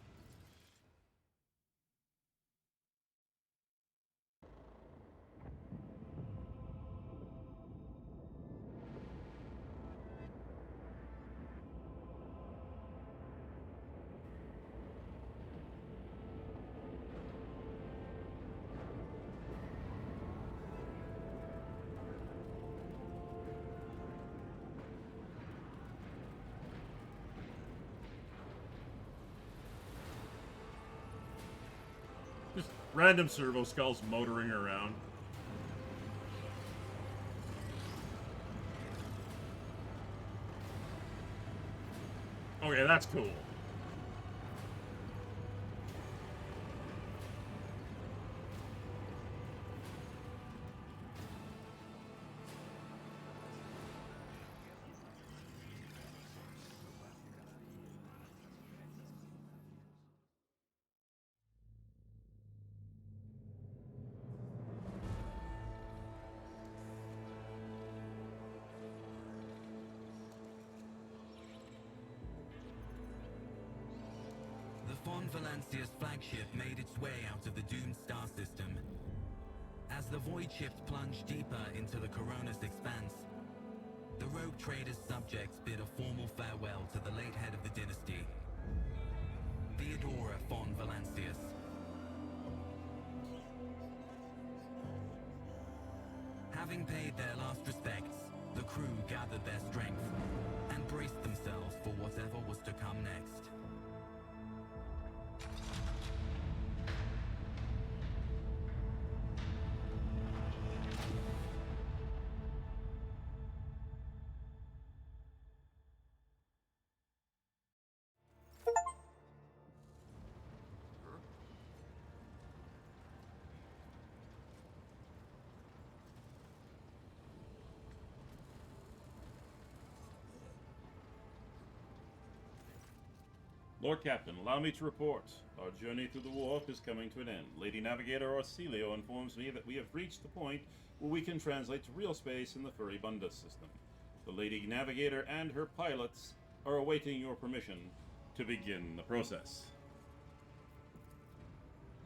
Just random servo skulls motoring around. Okay, that's cool. Von Valancia's flagship made its way out of the doomed star system. As the void ships plunged deeper into the Coronis expanse, the rogue trader's subjects bid a formal farewell to the late head of the dynasty, Theodora von Valancius. Having paid their last respects, the crew gathered their strength and braced themselves for whatever was to come next. Lord Captain, allow me to report. Our journey through the warp is coming to an end. Lady Navigator Orsilio informs me that we have reached the point where we can translate to real space in the Furibunda system. The Lady Navigator and her pilots are awaiting your permission to begin the process.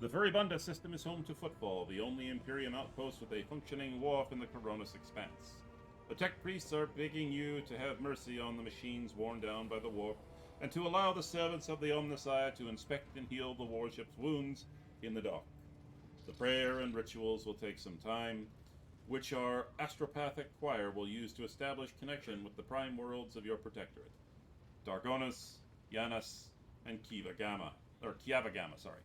The Furibunda system is home to Footfall, the only Imperium outpost with a functioning wharf in the Coronis expanse. The tech priests are begging you to have mercy on the machines worn down by the warp and to allow the servants of the Omnissiah to inspect and heal the warship's wounds in the dock. The prayer and rituals will take some time, which our astropathic choir will use to establish connection with the prime worlds of your protectorate. Dargonus, Janus, and Kiavagama, sorry.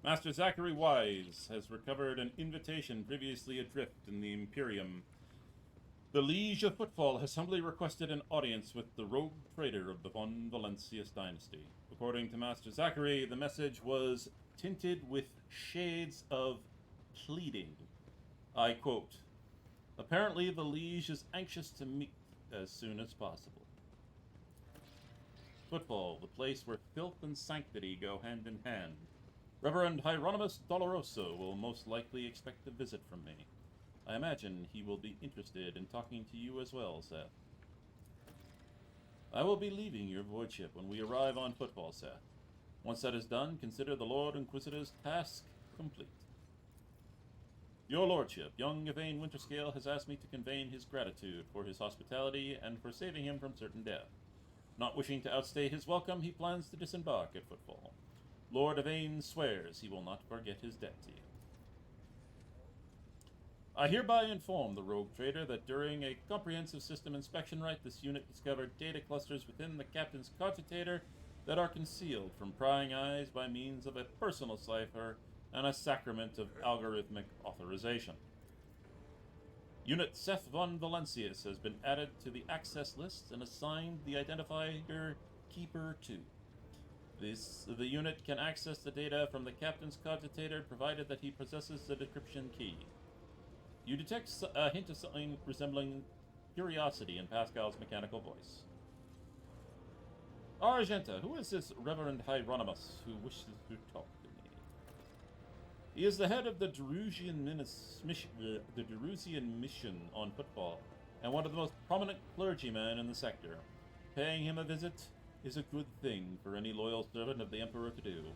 Master Zachary Wise has recovered an invitation previously adrift in the Imperium. The Liege of Footfall has humbly requested an audience with the rogue trader of the von Valancius dynasty. According to Master Zachary, the message was tinted with shades of pleading. I quote, "Apparently the Liege is anxious to meet as soon as possible." Footfall, the place where filth and sanctity go hand in hand. Reverend Hieronymus Doloroso will most likely expect a visit from me. I imagine he will be interested in talking to you as well, Seth. I will be leaving your void ship when we arrive on Footfall, Seth. Once that is done, consider the Lord Inquisitor's task complete. Your Lordship, young Yvain Winterscale has asked me to convey his gratitude for his hospitality and for saving him from certain death. Not wishing to outstay his welcome, he plans to disembark at Footfall. Lord Yvain swears he will not forget his debt to you. I hereby inform the rogue trader that during a comprehensive system inspection right, this unit discovered data clusters within the captain's cogitator that are concealed from prying eyes by means of a personal cipher and a sacrament of algorithmic authorization. Unit Seth von Valancius has been added to the access list and assigned the identifier Keeper 2. The unit can access the data from the captain's cogitator provided that he possesses the decryption key. You detect a hint of something resembling curiosity in Pascal's mechanical voice. Argenta, who is this Reverend Hieronymus who wishes to talk to me? He is the head of the Derusian mission on Footfall, and one of the most prominent clergymen in the sector. Paying him a visit is a good thing for any loyal servant of the Emperor to do.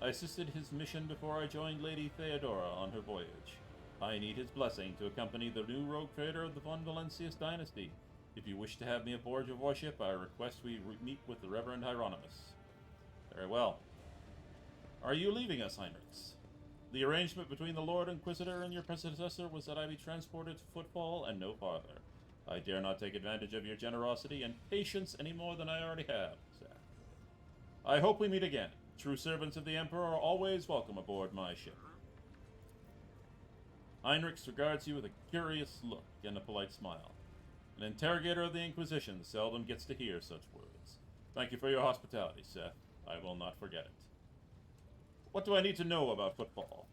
I assisted his mission before I joined Lady Theodora on her voyage. I need his blessing to accompany the new rogue trader of the von Valancius dynasty. If you wish to have me aboard your warship, I request we meet with the Reverend Hieronymus. Very well. Are you leaving us, Heinrichs? The arrangement between the Lord Inquisitor and your predecessor was that I be transported to Footfall and no farther. I dare not take advantage of your generosity and patience any more than I already have, Seth. I hope we meet again. True servants of the Emperor are always welcome aboard my ship. Heinrichs regards you with a curious look and a polite smile. An interrogator of the Inquisition seldom gets to hear such words. Thank you for your hospitality, Seth. I will not forget it. What do I need to know about Footfall?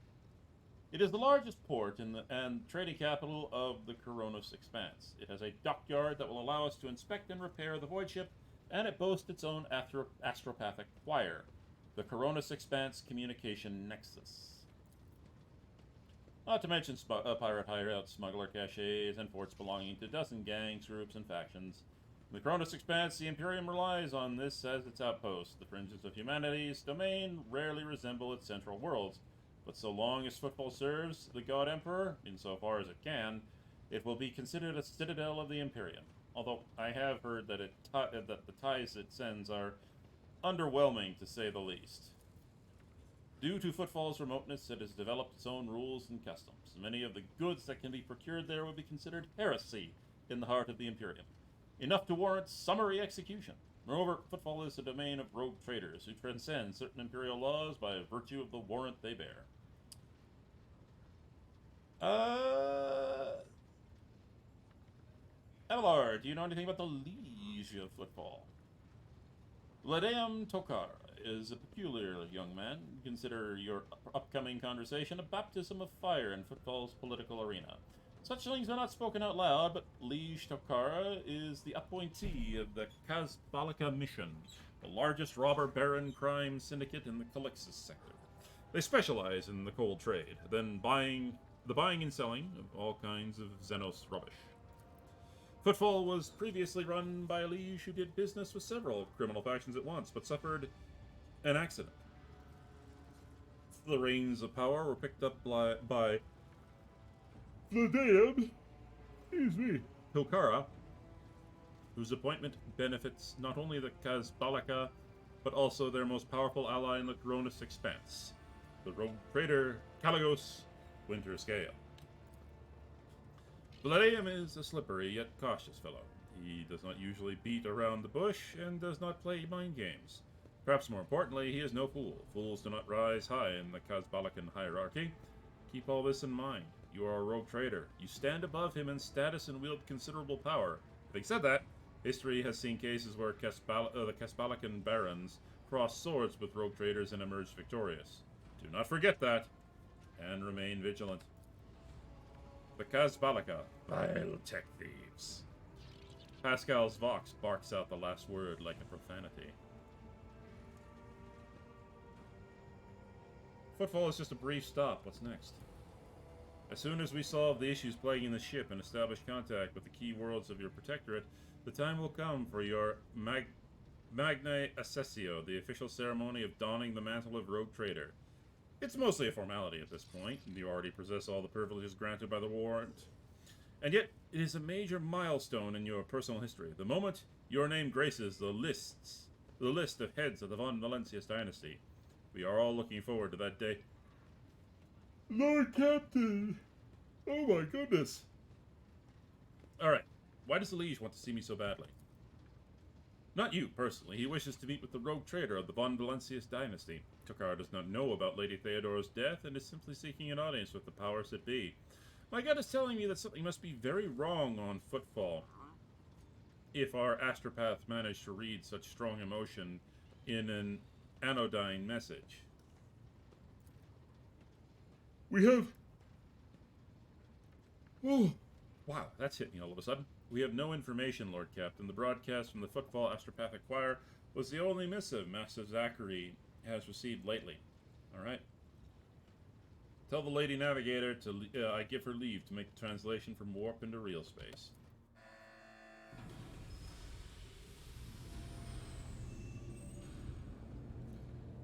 It is the largest port and trading capital of the Coronos Expanse. It has a dockyard that will allow us to inspect and repair the void ship, and it boasts its own astropathic choir, the Coronos Expanse Communication Nexus. Not to mention pirate hideouts, smuggler caches, and forts belonging to dozen gangs, groups, and factions. In the Cronus Expanse, the Imperium relies on this as its outpost. The fringes of humanity's domain rarely resemble its central worlds, but so long as Footfall serves the God Emperor, insofar as it can, it will be considered a citadel of the Imperium. Although I have heard that that the ties it sends are underwhelming, to say the least. Due to Footfall's remoteness, it has developed its own rules and customs. Many of the goods that can be procured there would be considered heresy in the heart of the Imperium, enough to warrant summary execution. Moreover, Footfall is a domain of rogue traders who transcend certain Imperial laws by virtue of the warrant they bear. Abelard, do you know anything about the Liege of Footfall? Ladeum Tokar is a peculiar young man. Consider your upcoming conversation a baptism of fire in Footfall's political arena. Such things are not spoken out loud, but Liege Tokara is the appointee of the Kazbalika Mission, the largest robber baron crime syndicate in the Calixis sector. They specialize in the cold trade, then buying and selling of all kinds of Xenos rubbish. Footfall was previously run by a liege who did business with several criminal factions at once, but suffered an accident. The reins of power were picked up by the damned, Hilkara, whose appointment benefits not only the Kazbalaka, but also their most powerful ally in the Coronis Expanse, the rogue trader Kaligos Winterscale. Valerium is a slippery yet cautious fellow. He does not usually beat around the bush and does not play mind games. Perhaps more importantly, he is no fool. Fools do not rise high in the Kazbalakan hierarchy. Keep all this in mind. You are a rogue trader. You stand above him in status and wield considerable power. Having said that, history has seen cases where the Kazbalakan barons crossed swords with rogue traders and emerged victorious. Do not forget that, and remain vigilant. The Kazbalaka, vile tech thieves. Pascal's Vox barks out the last word like a profanity. Footfall is just a brief stop. What's next? As soon as we solve the issues plaguing the ship and establish contact with the key worlds of your protectorate, the time will come for your Magnae Accessio, the official ceremony of donning the mantle of Rogue Trader. It's mostly a formality at this point. You already possess all the privileges granted by the warrant. And yet, it is a major milestone in your personal history. The moment your name graces the list of heads of the Von Valencius dynasty. We are all looking forward to that day. Lord Captain! Oh my goodness! Alright, why does the Liege want to see me so badly? Not you, personally. He wishes to meet with the rogue trader of the Von Valencius dynasty. Tokar does not know about Lady Theodora's death and is simply seeking an audience with the powers that be. My gut is telling me that something must be very wrong on Footfall if our astropath managed to read such strong emotion in an anodyne message. We have... Oh, wow, that's hit me all of a sudden. We have no information, Lord Captain. The broadcast from the Footfall Astropathic Choir was the only missive Master Zachary has received lately. Alright. Tell the Lady Navigator to I give her leave to make the translation from warp into real space.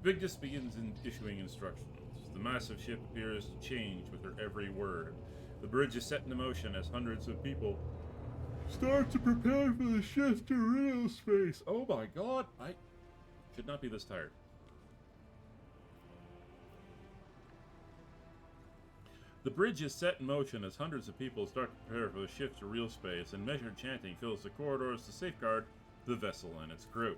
Vigdis begins issuing instructions. The massive ship appears to change with her every word. The bridge is set into motion as hundreds of people start to prepare for the shift to real space. Oh my god, I should not be this tired. The bridge is set in motion as hundreds of people start to prepare for the shift to real space, and measured chanting fills the corridors to safeguard the vessel and its crew.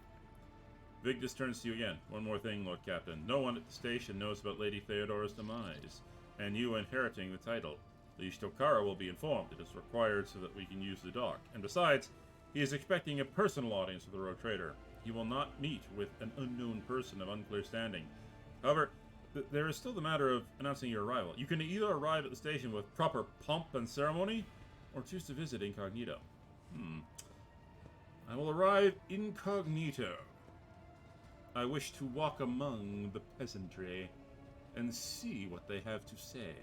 Vigdis turns to you again. One more thing, Lord Captain. No one at the station knows about Lady Theodora's demise, and you inheriting the title. Liege Tokara will be informed. It is required so that we can use the dock. And besides, he is expecting a personal audience with the rogue trader. He will not meet with an unknown person of unclear standing. However, there is still the matter of announcing your arrival. You can either arrive at the station with proper pomp and ceremony, or choose to visit incognito. I will arrive incognito. I wish to walk among the peasantry and see what they have to say.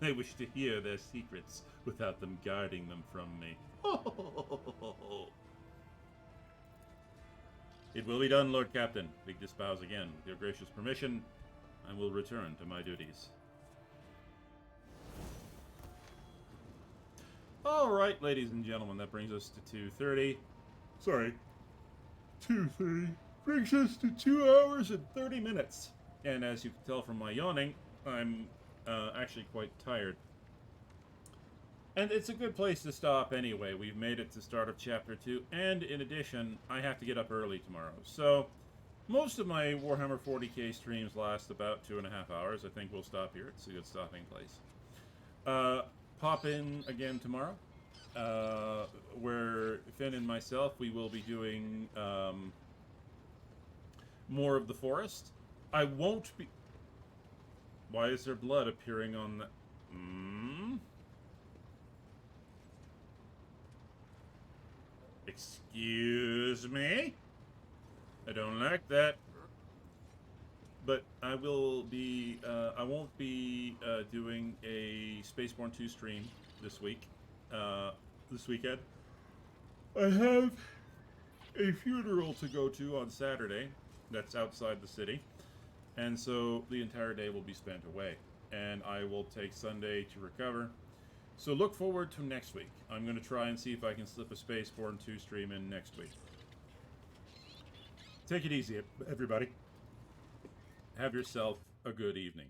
I wish to hear their secrets without them guarding them from me. It will be done, Lord Captain. Vigdis bows again. With your gracious permission, I will return to my duties. Alright, ladies and gentlemen, that brings us to 2:30. Sorry. 2:30. Brings us to 2 hours and 30 minutes. And as you can tell from my yawning, I'm actually quite tired. And it's a good place to stop anyway. We've made it to start of Chapter 2, and in addition, I have to get up early tomorrow. So, most of my Warhammer 40k streams last about 2.5 hours. I think we'll stop here. It's a good stopping place. Pop in again tomorrow, where Finn and myself, we will be doing more of the forest. I won't be... Why is there blood appearing on the... Excuse me? I don't like that. But I will be... I won't be doing a Spaceborne 2 stream this week. This weekend. I have a funeral to go to on Saturday. That's outside the city. And so the entire day will be spent away. And I will take Sunday to recover. So look forward to next week. I'm going to try and see if I can slip a Spaceborne 2 stream in next week. Take it easy, everybody. Have yourself a good evening.